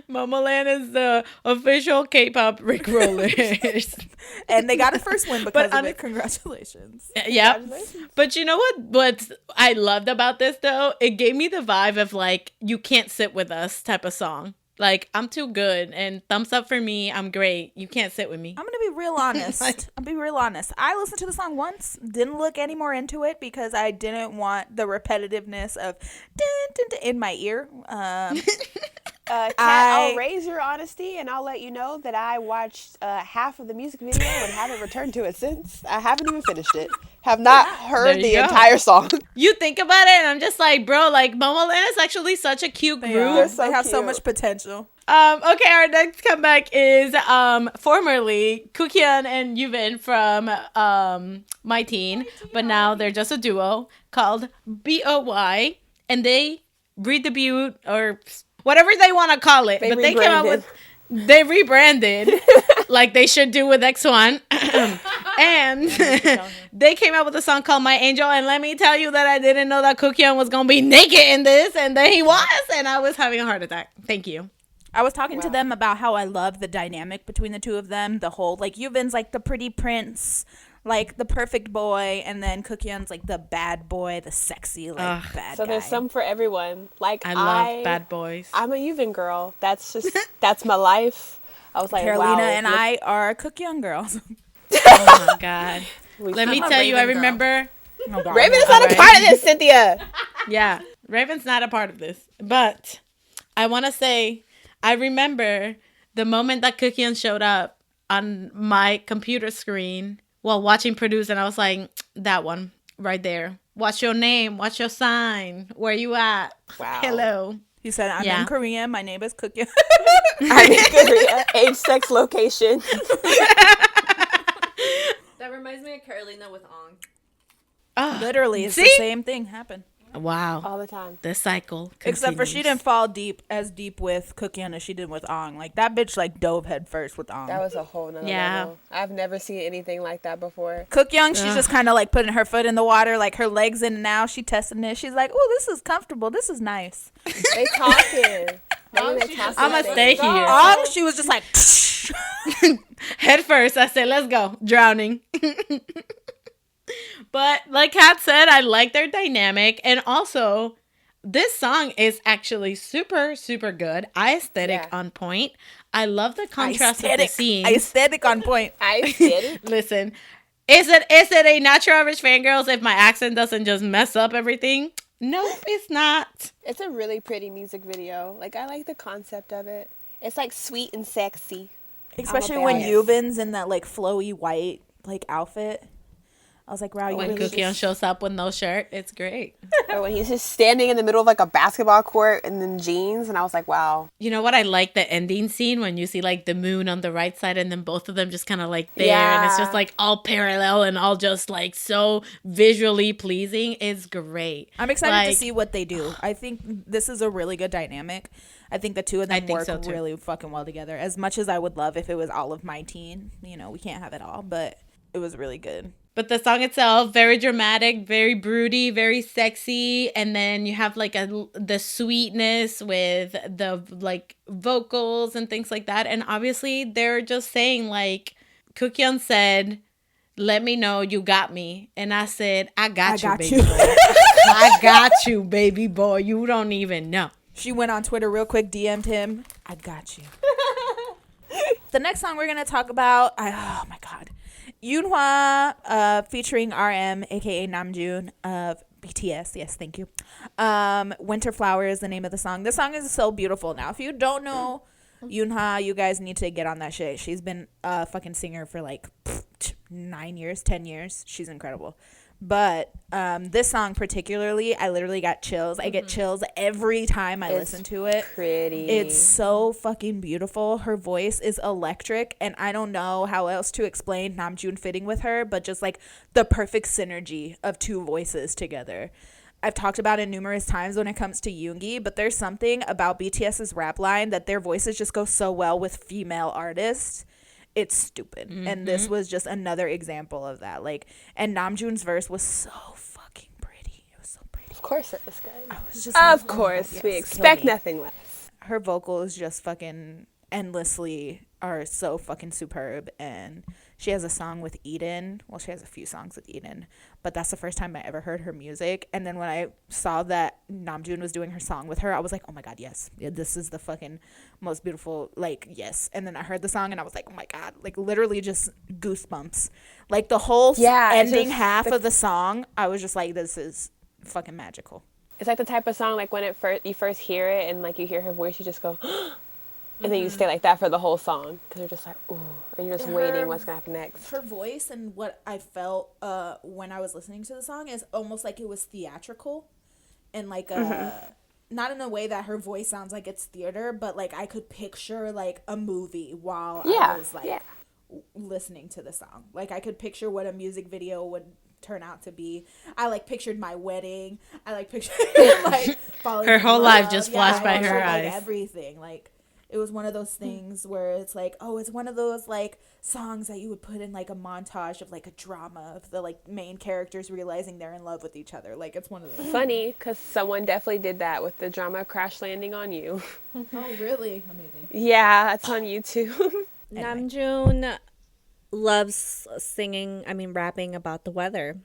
MOMOLAND is the official K-pop Rickrollers. And they got a first win because of on- it. Congratulations. Yep. Congratulations. But you know what I loved about this though? It gave me the vibe of like, you can't sit with us type of song. Like, I'm too good and thumbs up for me. I'm great. You can't sit with me. I'm gonna be real honest. I'll be real honest. I listened to the song once, didn't look any more into it because I didn't want the repetitiveness of dun, dun, dun, in my ear. Kat, I'll raise your honesty and I'll let you know that I watched half of the music video and haven't returned to it since. I haven't even finished it. Have not heard There the you go. entire song. You think about it and I'm just like, bro, like MOMOLAND is actually such a cute They group. so have so cute. much potential. Okay, our next comeback is formerly Kukyeon and Yuvin from My Teen, but now they're just a duo called B.O.Y, and they redebut or whatever they want to call it, but they came out with they rebranded like they should do with X1 and they came out with a song called My Angel, and let me tell you that I didn't know that Kukyeon was gonna be naked in this, and then he was, and I was having a heart attack. Thank you. I was talking to them about how I love the dynamic between the two of them. The whole, like, Yuvin's like the pretty prince, like the perfect boy, and then Kukyeon's like the bad boy, the sexy, like, bad So guy. there's some for everyone. Like, I love bad boys. I'm a Yuvin girl. That's just, that's my life. I was like, Carolina wow. and I are Kukyeon girls. Oh my god. Let me I'm a tell you, I Raven girl. remember. Oh, God. Raven is not a part of this, Cynthia. Yeah, Raven's not a part of this. But I want to say, I remember the moment that Cookion showed up on my computer screen while watching Produce, and I was like, that one right there. What's your name? What's your sign? Where you at? Wow. Hello. He said, I'm in Korean. My name is Cookie. I'm in Korea. Age, sex, location. That reminds me of Carolina with Ong. Literally, it's the See? same thing happened. Wow. All the time. The cycle Except for she continues. didn't fall as deep with Cookion as she did with Ong. Like, that bitch, like, dove head first with Ong. That was a whole nother level. I've never seen anything like that before. Cookion, she's just kind of, like, putting her foot in the water, like, her legs in and out. She testing it. She's like, oh, this is comfortable. This is nice. They talking. I'ma stay here. Ong, she was just like, Head first. I said, let's go. Drowning. But like Kat said, I like their dynamic. And also, this song is actually super, super good. Aesthetic on point. I love the contrast of the scenes. Aesthetic on point. I did it. Listen, is it a natural average fangirls if my accent doesn't just mess up everything? No, it's not. It's a really pretty music video. Like, I like the concept of it. It's like sweet and sexy. Especially when Yuvin's in that, like, flowy white, like, outfit. I was like, wow, you When really Cookion shows up with no shirt, it's great. Or when he's just standing in the middle of like a basketball court and then jeans, and I was like, wow. You know what? I like the ending scene when you see like the moon on the right side and then both of them just kind of like there. And it's just like all parallel and all just like so visually pleasing. It's great. I'm excited to see what they do. I think this is a really good dynamic. I think the two of them work really fucking well together. As much as I would love if it was all of my teen. You know, we can't have it all, but it was really good. But the song itself, very dramatic, very broody, very sexy. And then you have like the sweetness with the like vocals and things like that. And obviously they're just saying like, Cookion said, let me know you got me. And I said, I got you, baby boy. I got you, baby boy. You don't even know. She went on Twitter real quick, DM'd him. I got you. The next song we're going to talk about, oh my God. Younha featuring RM, aka Namjoon of BTS. Yes, thank you. Winter Flower is the name of the song. This song is so beautiful. Now, if you don't know Younha, you guys need to get on that shit. She's been a fucking singer for like 9 years, 10 years. She's incredible. But this song particularly, I literally got chills. I get chills every time I listen to it. Pretty. It's so fucking beautiful. Her voice is electric, and I don't know how else to explain Namjoon fitting with her, but just like the perfect synergy of two voices together. I've talked about it numerous times when it comes to Yoongi, but there's something about BTS's rap line that their voices just go so well with female artists. It's stupid. And this was just another example of that. Like, and Namjoon's verse was so fucking pretty. It was so pretty. Of course it was good. I was just Of like, course. yes, We kill expect me. nothing less. Her vocals just fucking endlessly are so fucking superb. And she has a song with Eden. Well, she has a few songs with Eden, but that's the first time I ever heard her music. And then when I saw that Namjoon was doing her song with her, I was like, oh my God, yes. Yeah, this is the fucking most beautiful, like, yes. And then I heard the song and I was like, oh my God, like literally just goosebumps. Like the whole ending half of the song, I was just like, this is fucking magical. It's like the type of song, like when you first hear it and like you hear her voice, you just go, and then you stay like that for the whole song because you're just like, ooh, and you're just waiting what's gonna happen next. Her voice and what I felt when I was listening to the song is almost like it was theatrical, and like not in a way that her voice sounds like it's theater, but like I could picture like a movie while I was like listening to the song. Like I could picture what a music video would turn out to be. I like pictured my wedding. I like pictured like falling her in whole love. life just flashed by her eyes. Like, everything like. It was one of those things where it's like, oh, it's one of those like songs that you would put in like a montage of like a drama of the like main characters realizing they're in love with each other. Like it's one of those. Funny, because someone definitely did that with the drama Crash Landing on You. Oh, really? Amazing. Yeah, it's on YouTube. Namjoon loves rapping about the weather.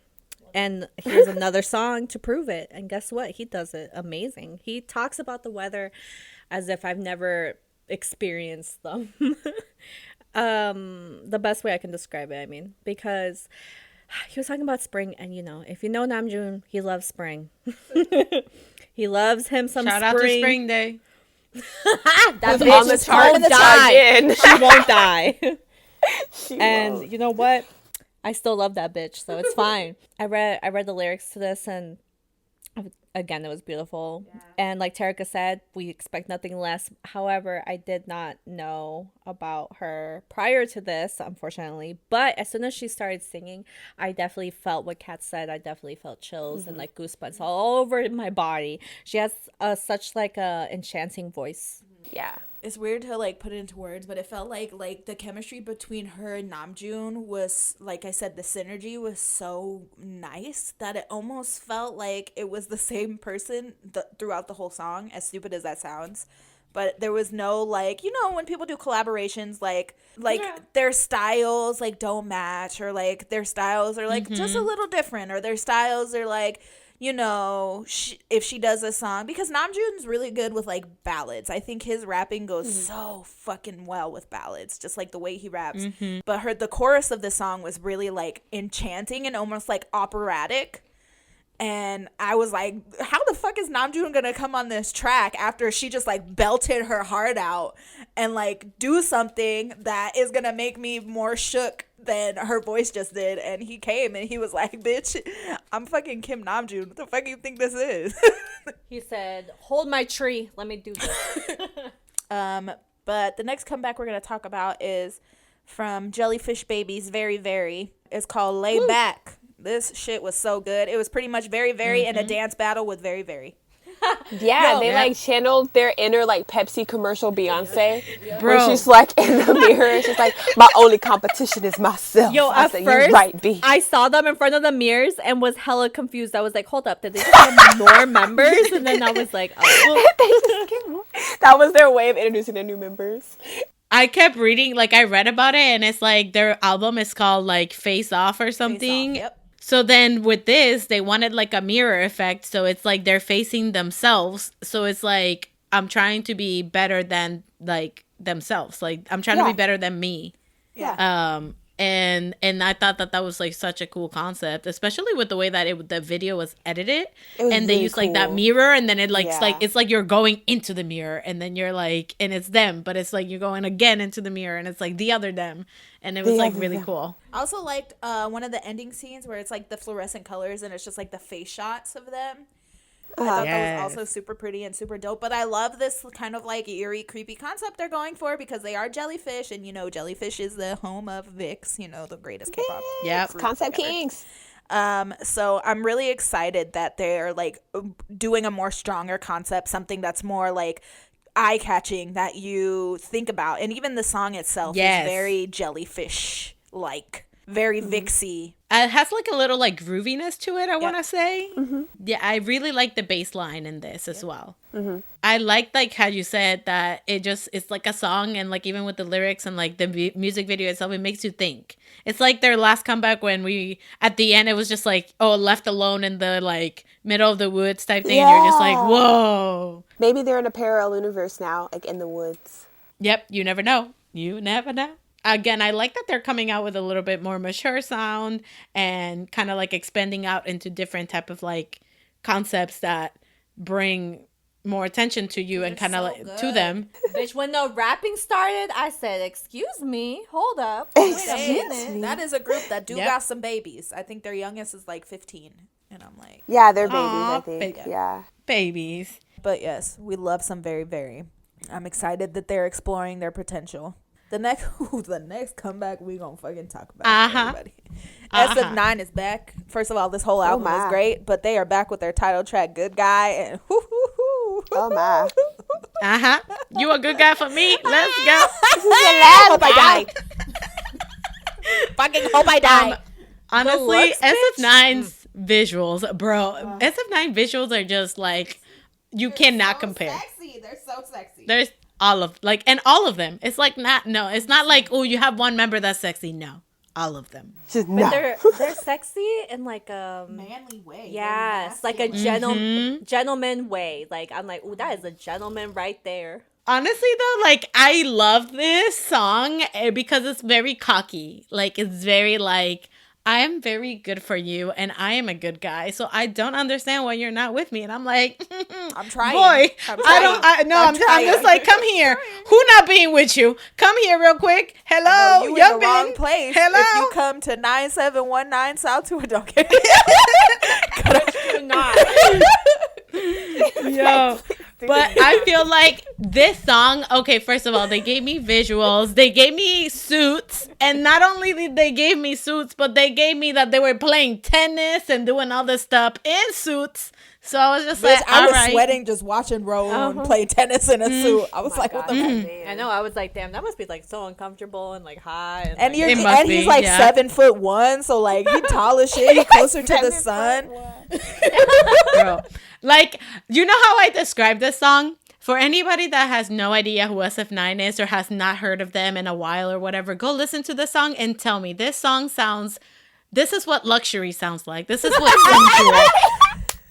And here's another song to prove it. And guess what? He does it amazing. He talks about the weather as if I've never experienced them. The best way I can describe it, because he was talking about spring, and if you know Namjoon, he loves spring. He loves him some Shout spring. out to Spring Day. That on the bitch chart won't die. again. She won't die. And And you know what? I still love that bitch, so it's fine. I read the lyrics to this, and again, it was beautiful. Yeah. And like Tarika said, we expect nothing less. However, I did not know about her prior to this, unfortunately. But as soon as she started singing, I definitely felt what Kat said. I definitely felt chills and like goosebumps all over my body. She has such like a enchanting voice. yeah. It's weird to like put it into words, but it felt like the chemistry between her and Namjoon was, like I said, the synergy was so nice that it almost felt like it was the same person throughout the whole song, as stupid as that sounds. But there was no like, when people do collaborations, like their styles like don't match, or like their styles are like just a little different, or their styles are like, if she does a song, because Namjoon's really good with like ballads. I think his rapping goes so fucking well with ballads, just like the way he raps. But the chorus of the song was really like enchanting and almost like operatic. And I was like, how the fuck is Namjoon gonna come on this track after she just like belted her heart out and like do something that is gonna make me more shook than her voice just did? And he came and he was like, bitch, I'm fucking Kim Namjoon. What the fuck do you think this is? He said, hold my tree. Let me do this. But the next comeback we're gonna talk about is from Jellyfish Baby's Very Very. It's called Lay Back. This shit was so good. It was pretty much Very Very in a dance battle with Very Very. Yeah, they like channeled their inner like Pepsi commercial Beyonce. Bro. When she's like in the mirror, she's like, my only competition is myself. Yo, I at said, first, you right, B. I saw them in front of the mirrors and was hella confused. I was like, hold up, did they just have more members? And then I was like, oh. That was their way of introducing their new members. I kept reading, like I read about it, and it's like their album is called like Face Off or something. Face Off, yep. So then with this, they wanted like a mirror effect. So it's like they're facing themselves. So it's like, I'm trying to be better than like themselves. Like I'm trying to be better than me. Yeah. And I thought that was like such a cool concept, especially with the way that the video was edited, was and they really used like that cool. mirror, and then it like Yeah. it's like you're going into the mirror, and then you're like, and it's them, but it's like you're going again into the mirror, and it's like the other them, and it was like really cool. I also liked one of the ending scenes where it's like the fluorescent colors and it's just like the face shots of them. I thought that was also super pretty and super dope. But I love this kind of like eerie, creepy concept they're going for, because they are jellyfish, and Jellyfish is the home of VIX, the greatest K-pop. Yep. Concept Kings. So I'm really excited that they're like doing a more stronger concept, something that's more like eye-catching that you think about. And even the song itself is very jellyfish like, very Vixy. It has like a little like grooviness to it, I want to say. Yeah, I really like the bass line in this as well. I like how you said that it's like a song, and like even with the lyrics and like the music video itself, it makes you think. It's like their last comeback when at the end, it was just like, oh, left alone in the like middle of the woods type thing. And you're just like, whoa. Maybe they're in a parallel universe now, like in the woods. Yep, you never know. You never know. Again, I like that they're coming out with a little bit more mature sound and kind of like expanding out into different type of like concepts that bring more attention to you and kind of like to them. Bitch, when the rapping started, I said, excuse me, hold up. Wait a minute. That is a group that got some babies. I think their youngest is like 15. And I'm like... Yeah, they're babies, Aw, I think. Yeah. Babies. But yes, we love some Very Very. I'm excited that they're exploring their potential. The next comeback we gonna fucking talk about. Everybody. SF9 is back. First of all, this whole album is great, but they are back with their title track "Good Guy" and Oh my. You a good guy for me? Let's go. This is your last hope I die. Fucking hope I die. Honestly, SF9's visuals, bro. SF9 visuals are just like you cannot compare. Sexy. They're so sexy. There's all of them. It's like it's not like, oh, you have one member that's sexy. No, all of them. But they're sexy in like a manly way. Yes, like a gentleman way. Like I'm like, ooh, that is a gentleman right there. Honestly though, like I love this song because it's very cocky. Like it's very like I am very good for you and I am a good guy. So I don't understand why you're not with me. And I'm like, I'm trying. Boy, I'm I'm just like, come here. Who not being with you? Come here real quick. Hello, you young in the wrong man. place. Hello. If you come to 9719 South 2, don't get Yo. But I feel like this song, okay, first of all, they gave me visuals, they gave me suits, and not only did they give me suits, but they gave me that they were playing tennis and doing all this stuff in suits. So I was just like, I was right. sweating just watching Rowan play tennis in a suit. I was like, what the fuck? I know. I was like, damn, that must be like so uncomfortable and like hot. And like, he's like 7'1", so like he tall as shit. He closer to the sun. Girl. Like, you know how I describe this song? For anybody that has no idea who SF9 is or has not heard of them in a while or whatever, go listen to the song and tell me. This is what luxury sounds like. This is what sensual.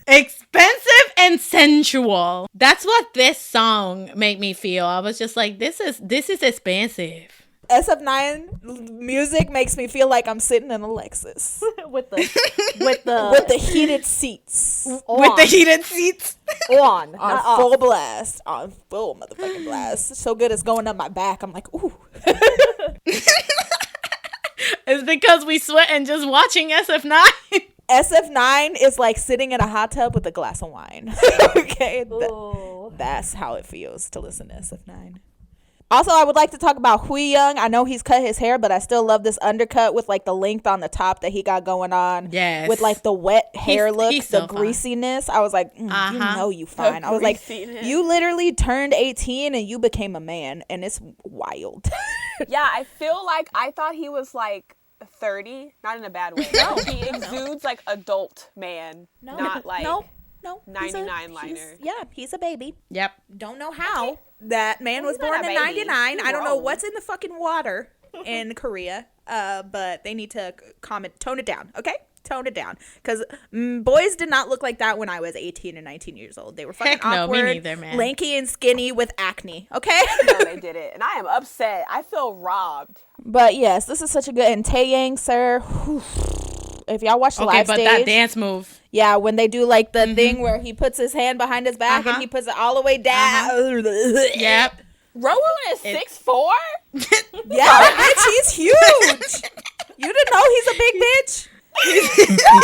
Expensive and sensual. That's what this song made me feel. I was just like, this is expensive. SF9 music makes me feel like I'm sitting in a Lexus with the with the heated seats With the heated seats. on full blast, on full motherfucking blast. So good it's going up my back. I'm like, ooh. It's because we sweating just watching SF9. SF9 is like sitting in a hot tub with a glass of wine. Okay, that's how it feels to listen to SF9. Also, I would like to talk about Young. I know he's cut his hair, but I still love this undercut with like the length on the top that he got going on. Yes. With like the wet hair look, he's so the fine. Greasiness. I was like, you know you fine. I was like, you literally turned 18 and you became a man, and it's wild. Yeah, I feel like I thought he was like 30, not in a bad way. No, he exudes like adult man, not like no. 99 liner. He's a baby. Yep. Don't know how that man was he's not born a in baby. 99. He's I don't know grown. what's in the fucking water in Korea. But they need to tone it down, okay? Tone it down. Because boys did not look like that when I was 18 and 19 years old. They were fucking Heck no, me awkward, neither, man. lanky and skinny with acne, okay? No, they did it. And I am upset. I feel robbed. But yes, this is such a good, and Taeyang, sir, whew, if y'all watch the Okay, live but stage, that dance move. yeah, when they do like the thing where he puts his hand behind his back and he puts it all the way down. Yep. Rowan is 6'4"? Yeah, bitch, he's huge. You didn't know he's a big bitch? He was tall,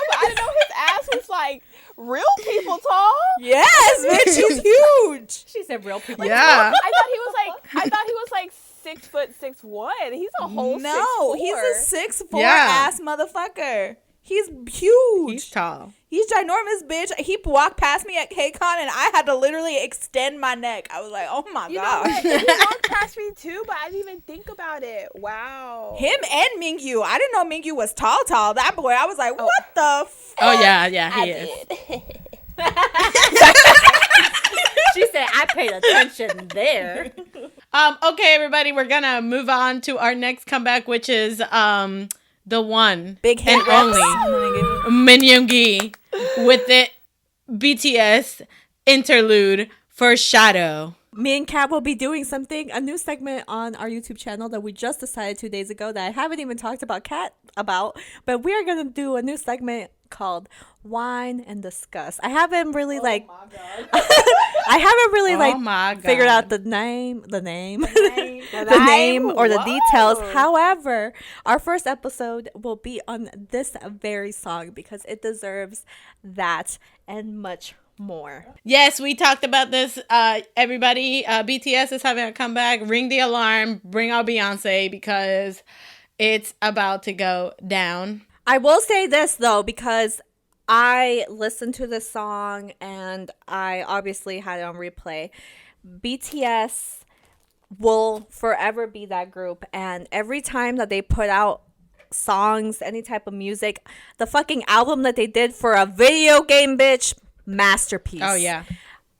but I didn't know his ass was like real people tall. Yes, bitch, he's huge. She said real people. Yeah. I thought he was like 6'6'1". He's a whole 6'4". He's a 6'4" Yeah. ass motherfucker. He's huge. He's tall. He's ginormous, bitch. He walked past me at KCON and I had to literally extend my neck. I was like, oh my You know god. what? He walked past me too, but I didn't even think about it. Wow. Him and Mingyu. I didn't know Mingyu was tall. That boy. I was like, what the fuck? Oh yeah, he is. She said, I paid attention there. Okay, everybody, we're gonna move on to our next comeback, which is the one Big and hit only Min Yoongi with the BTS interlude for Shadow. Me and Kat will be doing a new segment on our YouTube channel that we just decided 2 days ago that I haven't even talked about Kat about, but we are going to do a new segment called Wine and Discuss. I haven't really I haven't really figured out the name or the details. However, our first episode will be on this very song because it deserves that and much more. Yes, we talked about this. Everybody, BTS is having a comeback. Ring the alarm. Bring out Beyonce because it's about to go down. I will say this though, because I listened to this song and I obviously had it on replay. BTS will forever be that group, and every time that they put out songs, any type of music, the fucking album that they did for a video game, bitch, masterpiece. Oh yeah.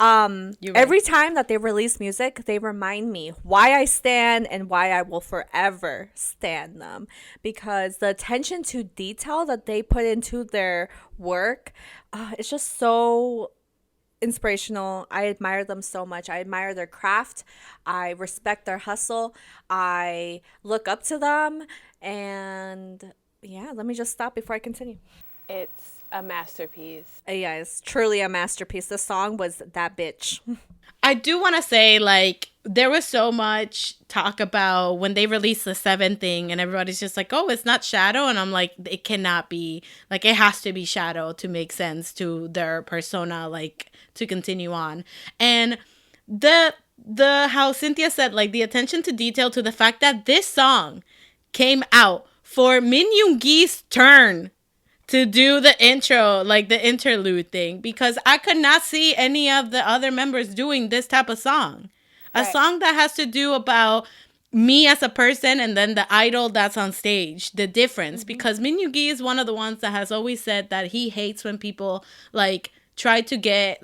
You're right. Every time that they release music, they remind me why I stand and why I will forever stand them, because the attention to detail that they put into their work, it's just so inspirational. I admire them so much. I admire their craft. I respect their hustle. I look up to them, and Yeah, let me just stop before I continue. It's a masterpiece. Yeah, it's truly a masterpiece. The song was that bitch. I do want to say, like, there was so much talk about when they released the 7 thing and everybody's just like, oh, it's not Shadow. And I'm like, it cannot be. Like, it has to be Shadow to make sense to their persona, like, to continue on. And the how Cynthia said, like, the attention to detail to the fact that this song came out for Min Yoongi's turn to do the intro, like the interlude thing, because I could not see any of the other members doing this type of song. A song that has to do about me as a person and then the idol that's on stage, the difference. Because Min Yoongi is one of the ones that has always said that he hates when people like try to get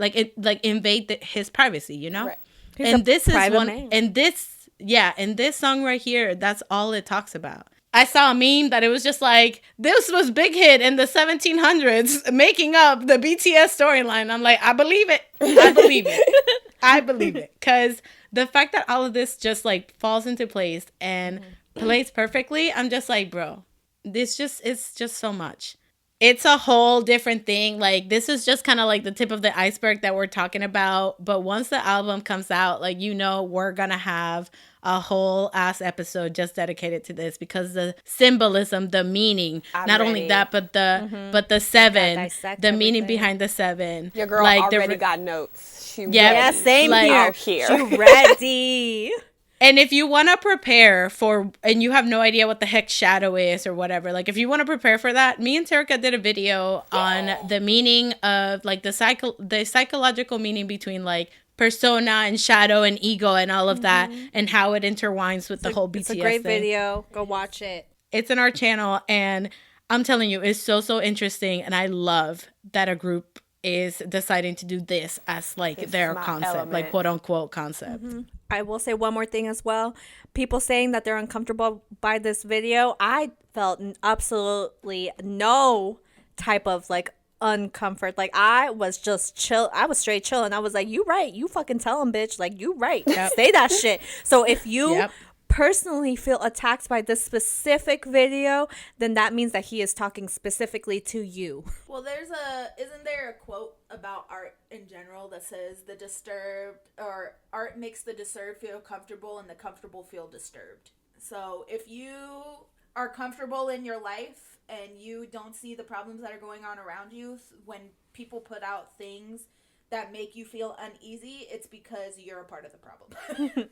invade his privacy, you know? Right. And this is one man. and this song right here, that's all it talks about. I saw a meme that it was just like, this was big hit in the 1700s, making up the BTS storyline. I'm like, I believe it. I believe it. I believe it. Because the fact that all of this just like falls into place and plays perfectly, I'm just like, bro, it's just so much. It's a whole different thing. Like, this is just kind of like the tip of the iceberg that we're talking about. But once the album comes out, like, you know, we're going to have a whole ass episode just dedicated to this because the symbolism, the meaning, not only that, but the 7, the meaning behind the 7. Your girl like, already got notes. She Yeah, ready. same like, here. Out here. She ready. And if you want to prepare for, and you have no idea what the heck Shadow is or whatever, like if you want to prepare for that, me and Terika did a video on the meaning of like the psychological meaning between like persona and shadow and ego and all of that and how it intertwines with the whole BTS It's a great thing. video. Go watch it. It's in our channel and I'm telling you, it's so interesting. And I love that a group is deciding to do this as like It's their my concept, element. like quote unquote concept. I will say one more thing as well. People saying that they're uncomfortable by this video. I felt absolutely no type of like uncomfort. Like I was just chill. I was straight chilling. I was like, you right. You fucking tell him, bitch. Like you right. Say that shit. So if you personally feel attacked by this specific video, then that means that he is talking specifically to you. Well, isn't there a quote about art in general that says the disturbed or art makes the disturbed feel comfortable and the comfortable feel disturbed. So if you are comfortable in your life and you don't see the problems that are going on around you, when people put out things that make you feel uneasy, it's because you're a part of the problem.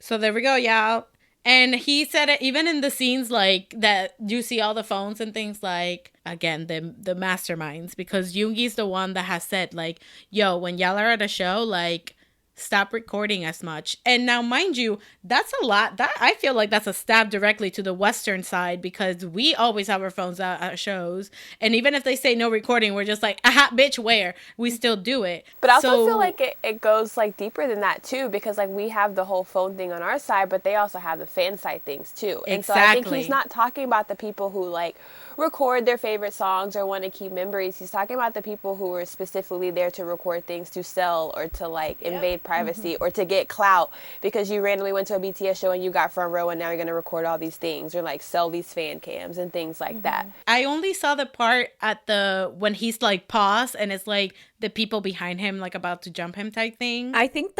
So there we go, y'all. And he said it even in the scenes like that you see all the phones and things like, again, the masterminds, because Yoongi's the one that has said like, yo, when y'all are at a show, like stop recording as much. And now, mind you, that's a lot. That I feel like that's a stab directly to the Western side because we always have our phones out at shows. And even if they say no recording, we're just like, aha, bitch, where? We still do it. But I also feel like it goes like deeper than that too, because like we have the whole phone thing on our side, but they also have the fan side things too. And so I think he's not talking about the people who like record their favorite songs or want to keep memories. He's talking about the people who are specifically there to record things to sell or to like invade privacy or to get clout because you randomly went to a BTS show and you got front row and now you're going to record all these things or like sell these fan cams and things like that. I only saw the part at when he's like paused and it's like the people behind him like about to jump him type thing. I think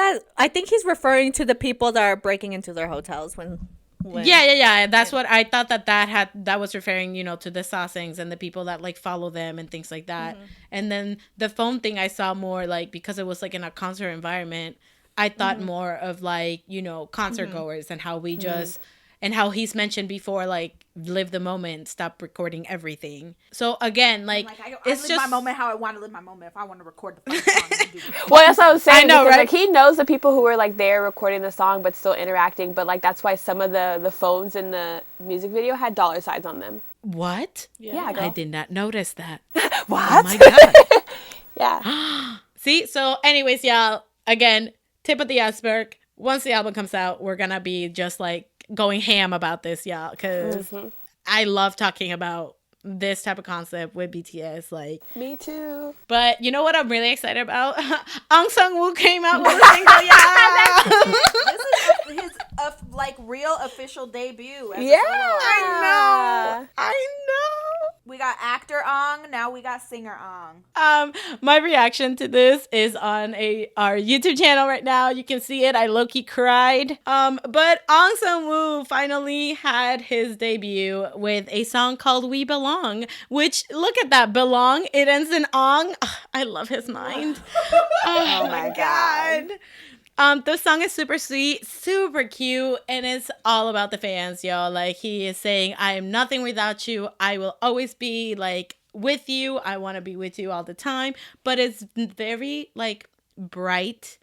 he's referring to the people that are breaking into their hotels when Yeah. That's what I thought that was referring, you know, to the Sasaengs and the people that like follow them and things like that. And then the phone thing I saw more like because it was like in a concert environment, I thought more of like, you know, concert goers and how we just and how he's mentioned before, like live the moment, stop recording everything. So again, like I it's live just my moment how I want to live my moment. If I want to record the fucking song, I'm do that. Well, that's what I was saying. I know, because, right? Like, he knows the people who are like there recording the song but still interacting. But like that's why some of the phones in the music video had dollar signs on them. what? Yeah, girl. I did not notice that. What? Oh my god. Yeah. See, so anyways, y'all, again, tip of the iceberg. Once the album comes out, we're gonna be just like going ham about this, y'all, because I love talking about this type of concept with BTS, like. Me too. But you know what I'm really excited about? Aung Sung Woo came out with a single, y'all. a like real official debut. As a Yeah. solo artist. I know. We got actor Ong. Now we got singer Ong. My reaction to this is on our YouTube channel right now. You can see it. I low-key cried. But Ong Sung-woo finally had his debut with a song called We Belong, which, look at that, belong. It ends in Ong. Ugh, I love his mind. Oh my God. The song is super sweet, super cute, and it's all about the fans, yo. Like, he is saying, I am nothing without you. I will always be, like, with you. I want to be with you all the time. But it's very, like, bright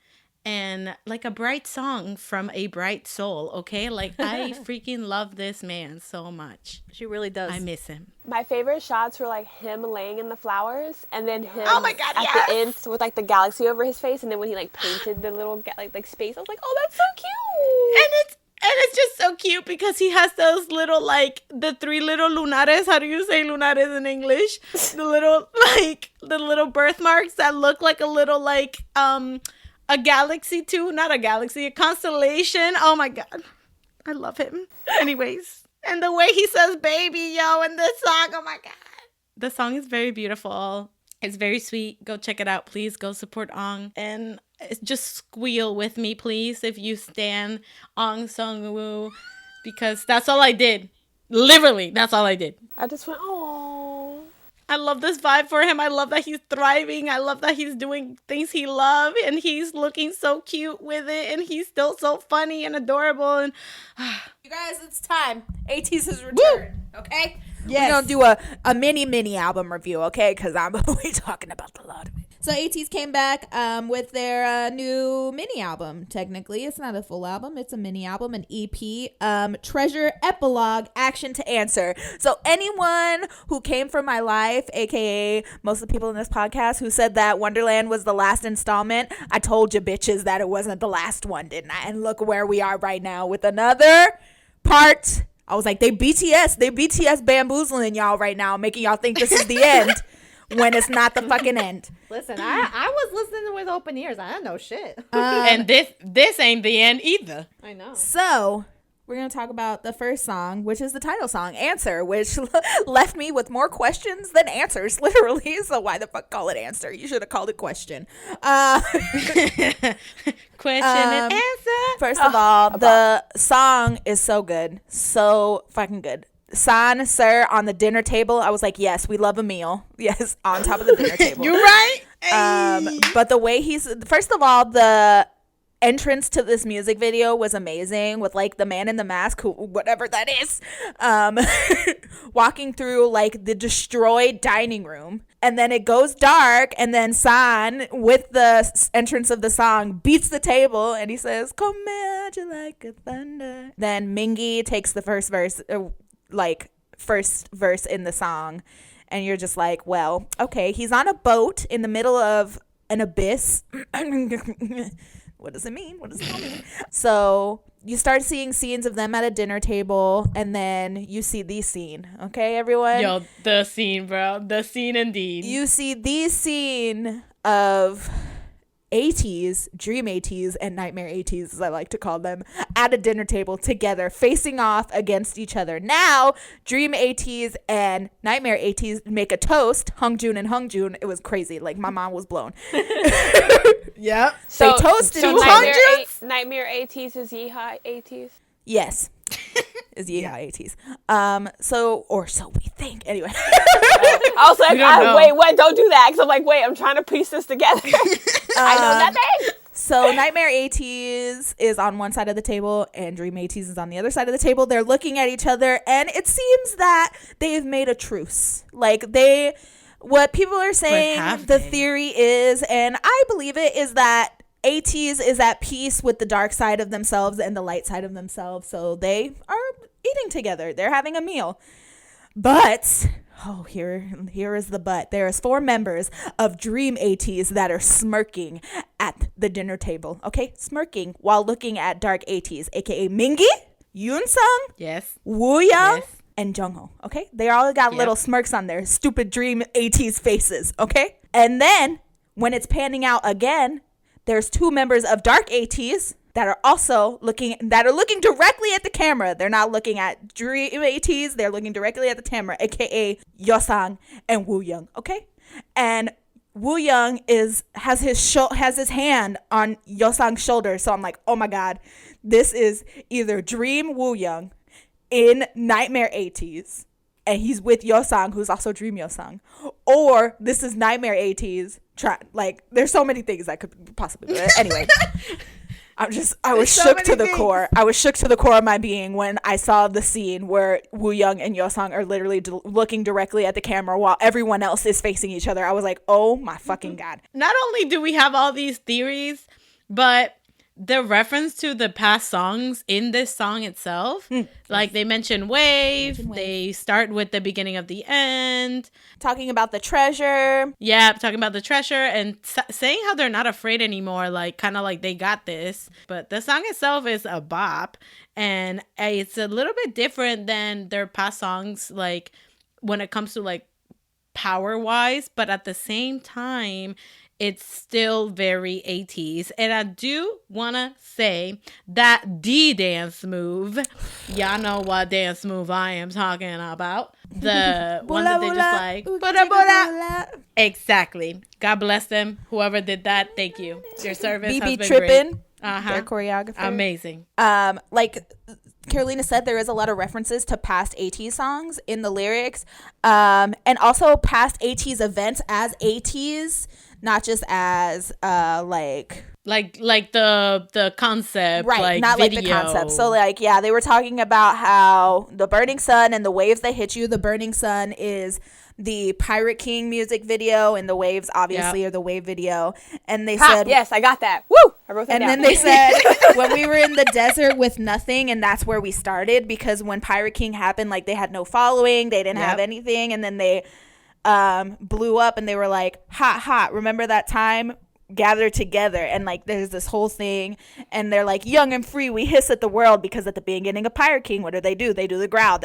and, like, a bright song from a bright soul, okay? Like, I freaking love this man so much. She really does. I miss him. My favorite shots were like him laying in the flowers, and then him Oh my God, at yes! the end with like the galaxy over his face, and then when he like painted the little like space, I was like, oh, that's so cute. And it's just so cute because he has those little, like, the 3 little lunares. How do you say lunares in English? The little birthmarks that look like a little, like, a galaxy too. Not a galaxy, a constellation. Oh my God. I love him. Anyways. And the way he says baby, yo, in this song. Oh my God. The song is very beautiful. It's very sweet. Go check it out, please. Go support Ong. And just squeal with me, please, if you stan Ong Sung-woo. Because that's all I did. Literally, that's all I did. I just went, oh. I love this vibe for him. I love that he's thriving. I love that he's doing things he loves. And he's looking so cute with it. And he's still so funny and adorable. And You guys, it's time. ATEEZ has returned. Okay. Yes. We're gonna do a mini album review. Okay, because we're talking about a lot of it. So ATEEZ came back with their new mini album. Technically, it's not a full album. It's a mini album, an EP. Treasure Epilogue Action to Answer. So anyone who came from my life, aka most of the people in this podcast who said that Wonderland was the last installment, I told you bitches that it wasn't the last one, didn't I? And look where we are right now with another part. I was like, they BTS bamboozling y'all right now, making y'all think this is the end. When it's not the fucking end. Listen, I was listening with open ears. I don't know shit. and this ain't the end either. I know. So we're going to talk about the first song, which is the title song, Answer, which left me with more questions than answers, literally. So why the fuck call it Answer? You should have called it Question. Question and answer. First of all, the song is so good. So fucking good. San, sir, on the dinner table. I was like, yes, we love a meal. Yes, on top of the dinner table. You're right. But the way first of all, the entrance to this music video was amazing with like the man in the mask, whatever that is, walking through like the destroyed dining room. And then it goes dark, and then San, with the entrance of the song, beats the table, and he says, "Come at you like a thunder." Then Mingi takes the first verse in the song, and you're just like, well, okay, he's on a boat in the middle of an abyss. What does it mean? What does it all mean? So you start seeing scenes of them at a dinner table, and then you see the scene. Okay, everyone? Yo, the scene, bro. The scene indeed. You see the scene of ATEEZ, Dream ATEEZ, and Nightmare ATEEZ, as I like to call them, at a dinner table together, facing off against each other. Now, Dream ATEEZ and Nightmare ATEEZ make a toast, Hongjoon and Hongjoon. It was crazy. Like, my mom was blown. Yep. So, they toasted so each other. Nightmare ATEEZ is Yeehaw ATEEZ? Yes. Is Yeehaw ATEEZ. So we think. Anyway. I was like, wait, what? Don't do that. Because I'm like, wait, I'm trying to piece this together. I know nothing. So Nightmare ATEEZ is on one side of the table and Dream ATEEZ is on the other side of the table. They're looking at each other, and it seems that they've made a truce. Like, what people are saying, the theory is, and I believe it, is that ATEEZ is at peace with the dark side of themselves and the light side of themselves. So they are eating together. They're having a meal. But, here is the but. There is 4 members of Dream ATEEZ that are smirking at the dinner table. Okay? Smirking while looking at Dark ATEEZ, aka Mingi, Yoonsung, Yes. Wooyoung, Yes. and Jungho. Okay? They all got little smirks on their stupid Dream ATEEZ faces. Okay? And then, when it's panning out again, there's 2 members of Dark ATEEZ that are looking directly at the camera. They're not looking at Dream ATEEZ. They're looking directly at the camera, aka Yeosang and Wooyoung. Okay, and Wooyoung has his hand on Yeosang's shoulder. So I'm like, oh my god, this is either Dream Wooyoung in Nightmare ATEEZ, and he's with Yeosang, who's also Dream Yeosang, or this is Nightmare ATEEZ. There's so many things that could possibly be. Anyway, I was shook to the core. I was shook to the core of my being when I saw the scene where Wooyoung and Yeosang are literally looking directly at the camera while everyone else is facing each other. I was like, oh my fucking god. Not only do we have all these theories, but the reference to the past songs in this song itself, like they mention Wave, they start with the beginning of the end. Talking about the treasure. Yeah, talking about the treasure and saying how they're not afraid anymore, like kind of like they got this. But the song itself is a bop, and it's a little bit different than their past songs, like when it comes to like power-wise, but at the same time, it's still very ATEEZ. And I do want to say that the dance move, y'all know what dance move I am talking about. The one that they just like, bula, bula. Exactly. God bless them. Whoever did that, thank you. Your service has been trippin', great. Their choreographer. Amazing. Like Carolina said, there is a lot of references to past ATEEZ songs in the lyrics, and also past ATEEZ events as ATEEZ. Not just as like the concept, right? Like not video. Like the concept. So like, yeah, they were talking about how the burning sun and the waves that hit you. The burning sun is the Pirate King music video, and the waves obviously are the wave video. And they said, yes, I got that. Woo! I wrote that down. And then they said when we were in the desert with nothing, and that's where we started, because when Pirate King happened, like they had no following, they didn't have anything, and then they blew up, and they were like, hot, remember that time? Gather together. And like there's this whole thing, and they're like, young and free, we hiss at the world, because at the beginning of Pirate King, what do? They do the growl.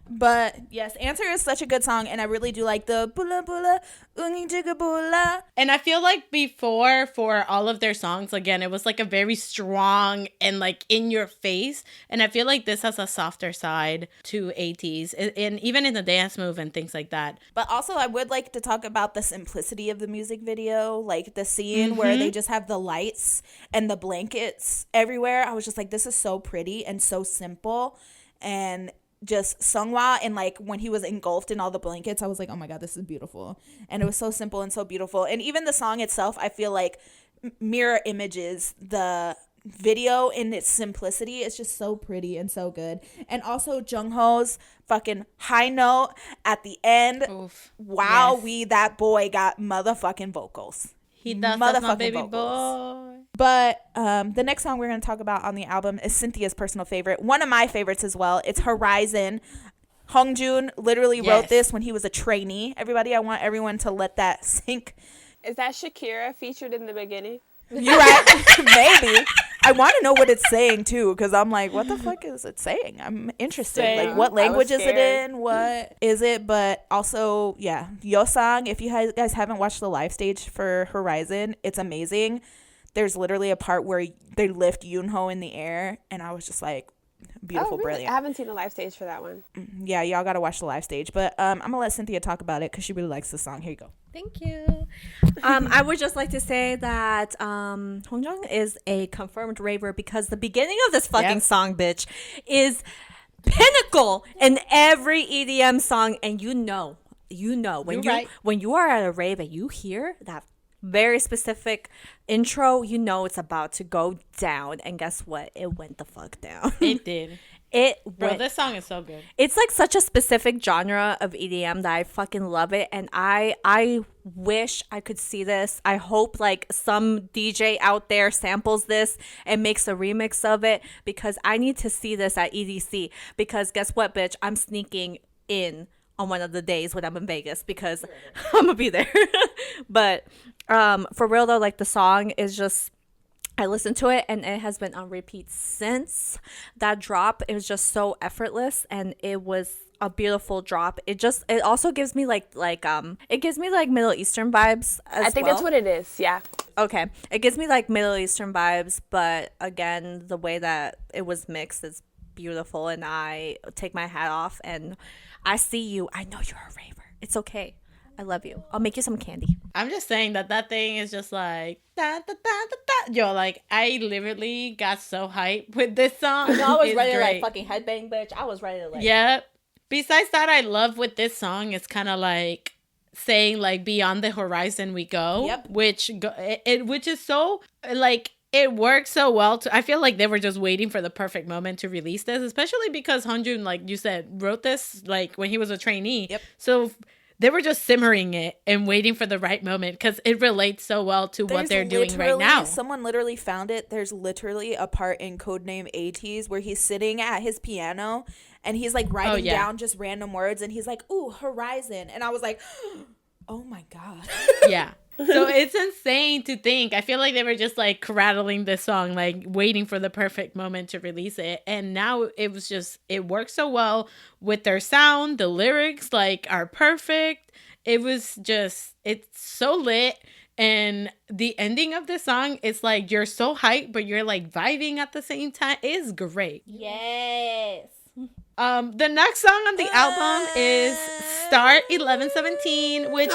But yes, Answer is such a good song, and I really do like the bula bula ungi jigga bula. And I feel like before, for all of their songs, again, it was like a very strong and like in your face, and I feel like this has a softer side to ATEEZ, and even in the dance move and things like that. But also I would like to talk about the simplicity of the music video, like the scene where they just have the lights and the blankets everywhere. I was just like, this is so pretty and so simple. And just Seonghwa, and like when he was engulfed in all the blankets, I was like, oh my god, this is beautiful. And it was so simple and so beautiful. And even the song itself, I feel like mirror images the video in its simplicity. It's just so pretty and so good. And also Jungho's fucking high note at the end. Oof. Wow, yes. That boy got motherfucking vocals. He does, that's my baby boy. But the next song we're going to talk about on the album is Cynthia's personal favorite. One of my favorites as well. It's Horizon. Hongjoon literally wrote this when he was a trainee. Everybody, I want everyone to let that sink. Is that Shakira featured in the beginning? You're right. Maybe. I want to know what it's saying too, because I'm like, what the fuck is it saying? I'm interested. Same. Like, what language is it in? What is it? But also, yeah, Yeosang, if you guys haven't watched the live stage for Horizon, it's amazing. There's literally a part where they lift Younha in the air, and I was just like, beautiful, brilliant. I haven't seen the live stage for that one. Yeah, y'all gotta watch the live stage. But I'm gonna let Cynthia talk about it because she really likes the song. Here you go. Thank you. I would just like to say that Hongjoong is a confirmed raver, because the beginning of this fucking song, bitch, is pinnacle in every EDM song. And you know when you are at a rave and you hear that very specific intro, you know it's about to go down. And guess what? It went the fuck down. It did. Bro, this song is so good. It's like such a specific genre of EDM that I fucking love it, and I wish I could see this. I hope like some DJ out there samples this and makes a remix of it, because I need to see this at EDC. Because guess what, bitch? I'm sneaking in on one of the days when I'm in Vegas, because I'm gonna be there. But for real though, like the song is just, I listened to it and it has been on repeat since that drop. It was just so effortless, and it was a beautiful drop. It also gives me like it gives me like Middle Eastern vibes as I think well. that's what it is. Yeah. Okay. It gives me like Middle Eastern vibes, but again, the way that it was mixed is beautiful, and I take my hat off and I see you. I know you're a raver. It's okay. I love you. I'll make you some candy. I'm just saying that thing is just like da, da, da, da, da. Yo, like I literally got so hyped with this song. I was It's ready to great. like fucking headbang, bitch. I was ready to like. Yep. Besides that, I love with this song. It's kind of like saying like beyond the horizon we go. Yep. Which is so like it works so well. I feel like they were just waiting for the perfect moment to release this, especially because Hyunjin, like you said, wrote this like when he was a trainee. Yep. So they were just simmering it and waiting for the right moment because it relates so well to what they're doing right now. Someone literally found it. There's literally a part in Codename ATEEZ where he's sitting at his piano and he's like writing down just random words and he's like, ooh, horizon. And I was like, oh my God. Yeah. So it's insane to think. I feel like they were just like rattling this song, like waiting for the perfect moment to release it. And now it works so well with their sound. The lyrics like are perfect. It's so lit. And the ending of the song, it's like you're so hyped, but you're like vibing at the same time. It's great. Yes. The next song on the album is Start 1117, which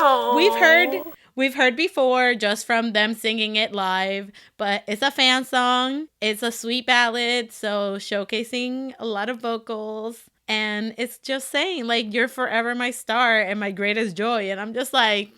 we've heard before just from them singing it live, but it's a fan song. It's a sweet ballad, so showcasing a lot of vocals, and it's just saying like you're forever my star and my greatest joy, and I'm just like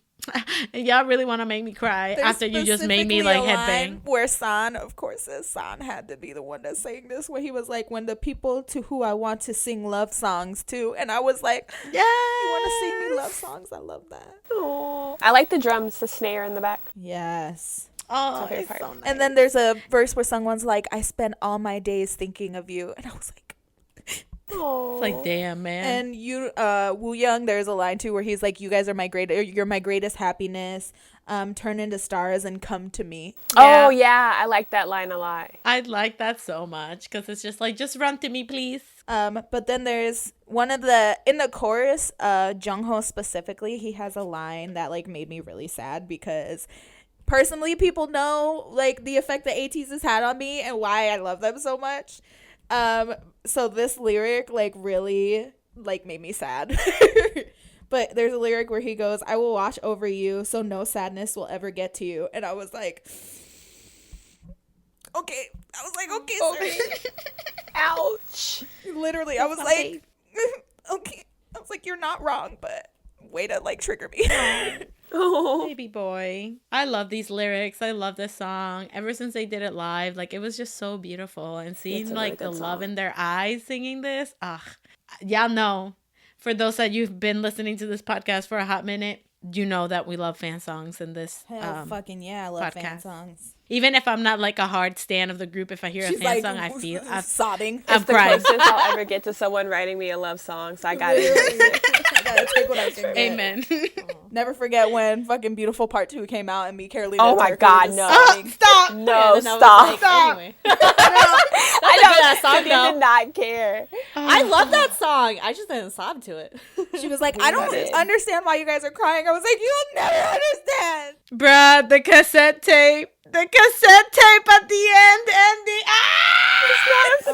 y'all really want to make me cry after you just made me like headbang. Where San, of course, San had to be the one that's saying this, where he was like, when the people to who I want to sing love songs to, and I was like, yeah, you want to sing me love songs? I love that. Aww. I like the drums, the snare in the back. Yes. Oh, it's it's so nice. And then there's a verse where someone's like, I spend all my days thinking of you, and I was like, Aww. It's like, damn, man. and you, Woo Young, there's a line too where he's like, you guys are you're my greatest happiness. Turn into stars and come to me. Oh yeah, I like that line a lot. I like that so much because it's just like, just run to me, please. But then there's in the chorus, Younha specifically, he has a line that like made me really sad because personally people know like the effect that ATEEZ has had on me and why I love them so much. So this lyric like really like made me sad. But there's a lyric where he goes, I will watch over you so no sadness will ever get to you. And I was like, okay. I was like, okay, sir. Ouch. Literally, I was like, okay. I was like, you're not wrong, but way to like trigger me. Oh. Baby boy. I love these lyrics. I love this song. Ever since they did it live, like it was just so beautiful. And seeing like the love in their eyes singing this, y'all know. For those that you've been listening to this podcast for a hot minute, you know that we love fan songs in this fucking yeah, I love fan podcast. songs. Even if I'm not like a hard stan of the group, if I hear a fan song, I feel I'm sobbing. I'm It's the crying. closest I'll ever get to someone writing me a love song, so I got it. I gotta take what I can get. Amen. Never forget when fucking Beautiful Part 2 came out and me, Carolina. Oh my God, no. Stop. No, And I was stop. like, Stop. Anyway. I know song, Cynthia did not care. I love that song. I just didn't sob to it. She was like, I don't understand why you guys are crying. I was like, you'll never understand. Bruh, the cassette tape. The cassette tape at the end ending.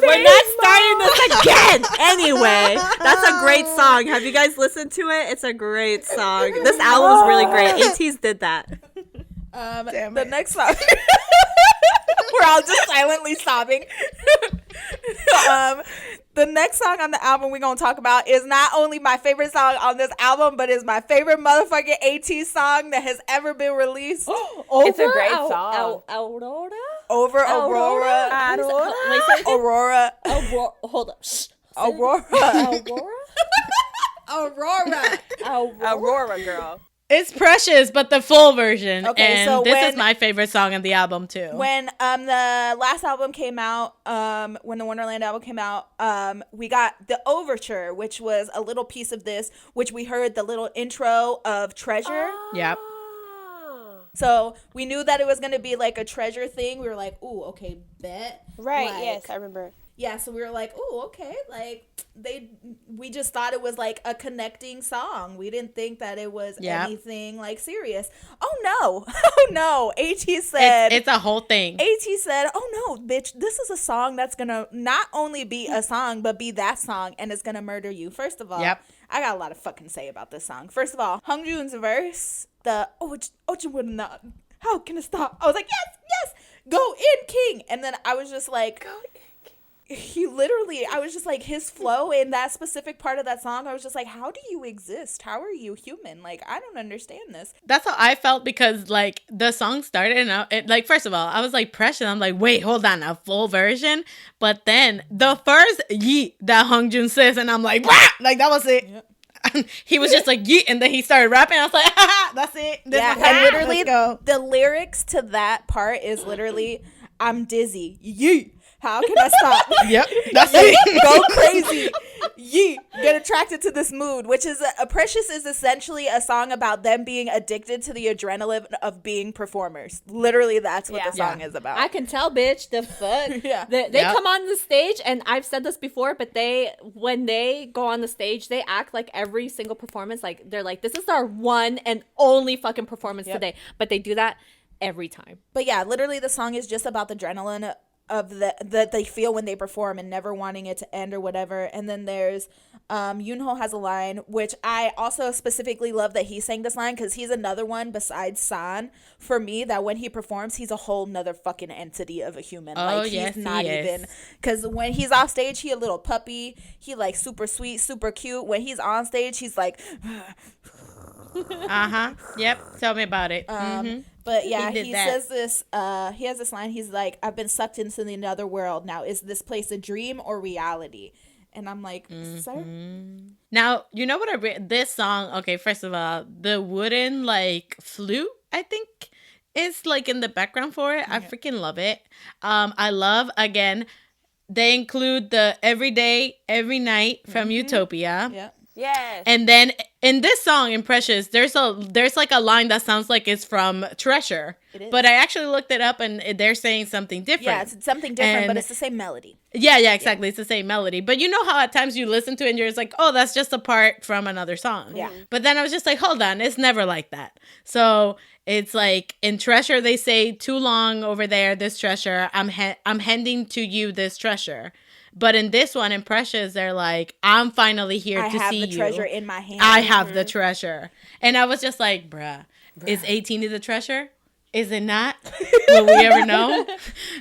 We're not starting this again. Anyway, that's a great song. Have you guys listened to it? It's a great song. This album's really great. ATEEZ did that. The next song. We're all just silently sobbing. The next song on the album we're going to talk about is not only my favorite song on this album, but is my favorite motherfucking ATEEZ song that has ever been released. It's a great song. Aurora? Over Aurora. Aurora. Hold up. Shh. Aurora. Aurora. Aurora, girl. It's Precious, but the full version. Okay, and so this is my favorite song on the album too. When the last album came out, when the Wonderland album came out, we got the overture, which was a little piece of this, which we heard the little intro of Treasure. Yep. So we knew that it was going to be like a Treasure thing. We were like, ooh, okay, bet. Right, Like, yes, I remember. Yeah, so we were like, oh, okay, like we just thought it was like a connecting song. We didn't think that it was anything like serious. Oh no, oh no. AT said it's a whole thing. AT said, oh no, bitch, this is a song that's gonna not only be a song, but be that song, and it's gonna murder you. First of all, I got a lot of fucking say about this song. First of all, Hongjoon's verse, the would not. How can it stop? I was like, yes, go in, king. And then I was just like, go in. I was just like, his flow in that specific part of that song, I was just like, how do you exist? How are you human? Like, I don't understand this. That's how I felt, because like the song started and like, first of all, I was like pressed. I'm like, wait, hold on, a full version. But then the first yeet that Hongjoon says, and I'm like, wah! Like that was it. Yep. He was just like yeet, and then he started rapping. I was like, haha, that's it. And literally the lyrics to that part is literally, I'm dizzy, yeet. How can I stop? Yep, that's it. Go crazy. Yee. Get attracted to this mood, which is Precious is essentially a song about them being addicted to the adrenaline of being performers. Literally, that's what the song is about. I can tell, bitch. The fuck. They come on the stage, and I've said this before, but when they go on the stage, they act like every single performance, like they're like, this is our one and only fucking performance today. But they do that every time. But yeah, literally, the song is just about the adrenaline of that they feel when they perform and never wanting it to end or whatever. And then there's Younha has a line, which I also specifically love that he sang this line, because he's another one besides San for me that when he performs, he's a whole nother fucking entity of a human. Like he's not even, because when he's off stage, he a little puppy, he like super sweet, super cute. When he's on stage, he's like Yep, tell me about it. But yeah, he says this, he has this line, he's like, I've been sucked into the another world. Now, is this place a dream or reality? And I'm like, sir? Now, you know what this song, okay, first of all, the wooden, like, flute, I think, is, like, in the background for it. I freaking love it. I love, again, they include the Every Day, Every Night from Utopia. Yeah. Yes. And then in this song, in Precious, there's like a line that sounds like it's from Treasure. It is. But I actually looked it up, and they're saying something different. Yeah, it's something different, but it's the same melody. Yeah, exactly. It's the same melody. But you know how at times you listen to it and you're just like, oh, that's just a part from another song. Yeah. But then I was just like, hold on, it's never like that. So it's like in Treasure, they say, too long over there, this treasure. I'm handing to you this treasure. But in this one, in Precious, they're like, I'm finally here to see you. I have the treasure in my hand. I have the treasure. And I was just like, bruh. Is 18 the treasure? Is it not? Will we ever know?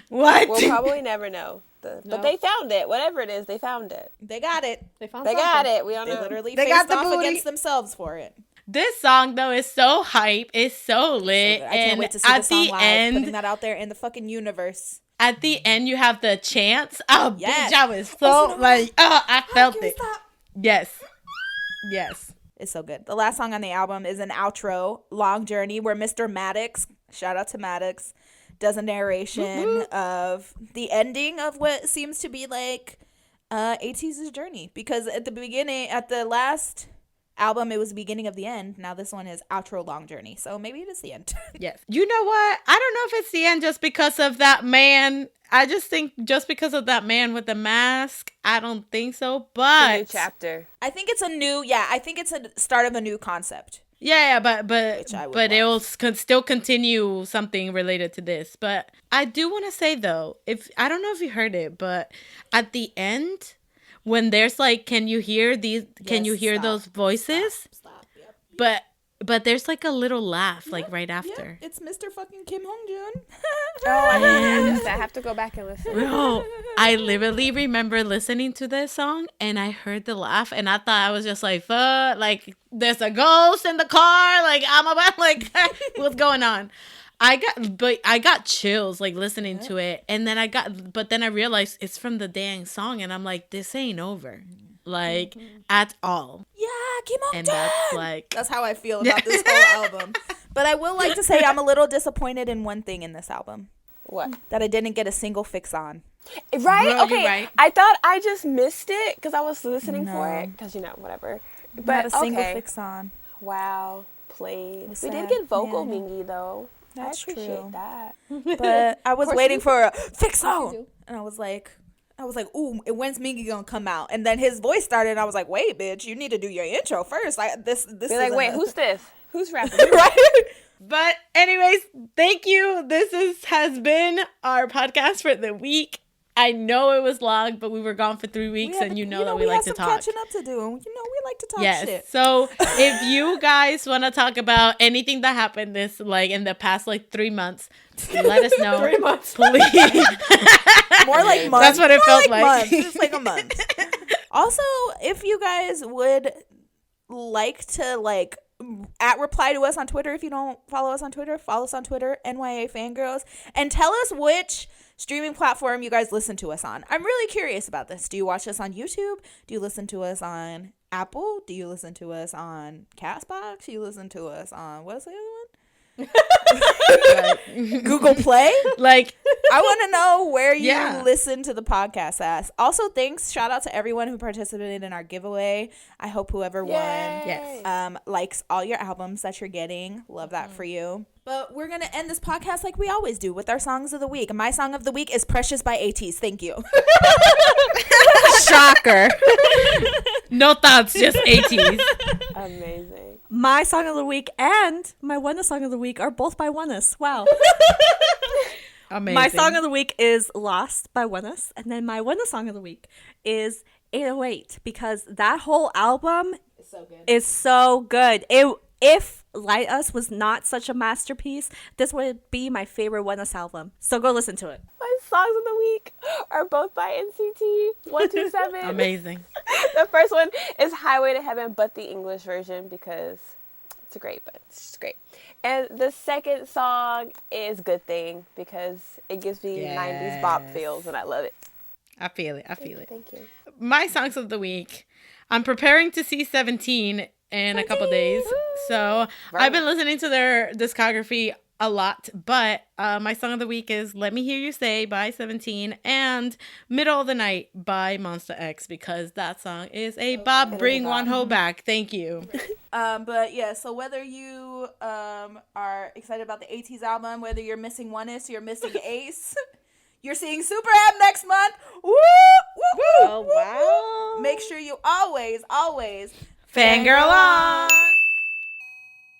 What? We'll probably never know. But they found it. Whatever it is, they found it. They got it. They got it. We don't know. They literally They faced got the off booty. against themselves for it. This song, though, is so hype. It's so lit. I can't wait to see the song live. Putting that out there in the fucking universe. At the end, you have the chants. Oh, yes. bitch, I was so, I felt it. Stop? Yes. It's so good. The last song on the album is an outro, Long Journey, where Mr. Maddox, shout out to Maddox, does a narration of the ending of what seems to be like ATEEZ's journey. Because at the last album, it was the beginning of the end. Now this one is outro, Long Journey. So maybe it is the end. Yes. You know what? I don't know if it's the end just because of that man. I just think just because of that man with the mask. I don't think so, but A new chapter. I think it's a start of a new concept. Yeah, but it will still continue something related to this. But I do want to say though, I don't know if you heard it, but at the end, when there's like, can you hear these? Can you hear those voices? Stop. Yep. But there's like a little laugh, like right after. Yep. It's Mr. fucking Kim Hongjoon. I have to go back and listen. Bro, I literally remember listening to this song and I heard the laugh and I thought I was just like, fuck, like there's a ghost in the car, like I'm about what's going on? I got chills like listening to it, and then I realized it's from the dang song, and I'm like, this ain't over, like at all. Yeah, Kim Hongjoon. And that's how I feel about this whole album. But I will like to say I'm a little disappointed in one thing in this album. What? That I didn't get a single fix on. Right? Bro, Okay. right. I thought I just missed it because I was listening for it. Because, whatever. But But a single okay. fix on. Wow. Played. We sad. did get vocal Yeah. Mingy, though. That's I appreciate true. that. But I was course waiting you for a fix on. And I was like, I was like, ooh, when's Mingy gonna come out? And then his voice started, and I was like, wait, bitch, you need to do your intro first. This Be like, wait, who's this? Who's rapping? right? But anyways, thank you. Has been our podcast for the week. I know it was long, but we were gone for 3 weeks, and you know that we like to talk. Catching up to do. We like to talk shit. So if you guys want to talk about anything that happened in the past 3 months, let us know. 3 months, please. More like months. That's what it felt like. Just like a month. Also, if you guys would like to reply to us on Twitter, if you don't follow us on Twitter, follow us on Twitter, NYA Fangirls, and tell us which streaming platform you guys listen to us on. I'm really curious about this. Do you watch us on YouTube? Do you listen to us on Apple? Do you listen to us on Castbox? Do you listen to us on, what's the other one? Google Play? I want to know where you listen to the podcast as. Also, shout out to everyone who participated in our giveaway. I hope whoever won likes all your albums that you're getting. Love that for you. But we're going to end this podcast like we always do with our songs of the week. My song of the week is Precious by ATEEZ. Thank you. Shocker. No thoughts, just ATEEZ. Amazing. My song of the week and my Wonne song of the week are both by Wonne. Wow. Amazing. My song of the week is Lost by Wonne, and then my Wonne song of the week is 808, because that whole album is so good. If Light Us was not such a masterpiece, this would be my favorite Wonne album. So go listen to it. My songs of the week are both by NCT 127. Amazing. The first one is Highway to Heaven, but the English version, because it's great, but it's just great. And the second song is Good Thing, because it gives me 90s bop feels, and I love it. I feel it. Thank you. My songs of the week. I'm preparing to see 17 in a couple days. So I've been listening to their discography a lot, but my song of the week is Let Me Hear You Say by 17 and Middle of the Night by Monsta X, because that song is a bop. Bring Wonho back. Thank you. But yeah, so whether you are excited about the ATEEZ album, whether you're missing Wonne, you're missing Ace, you're seeing Super App next month. Woo! Woo! Oh, wow. Make sure you always Fangirl on.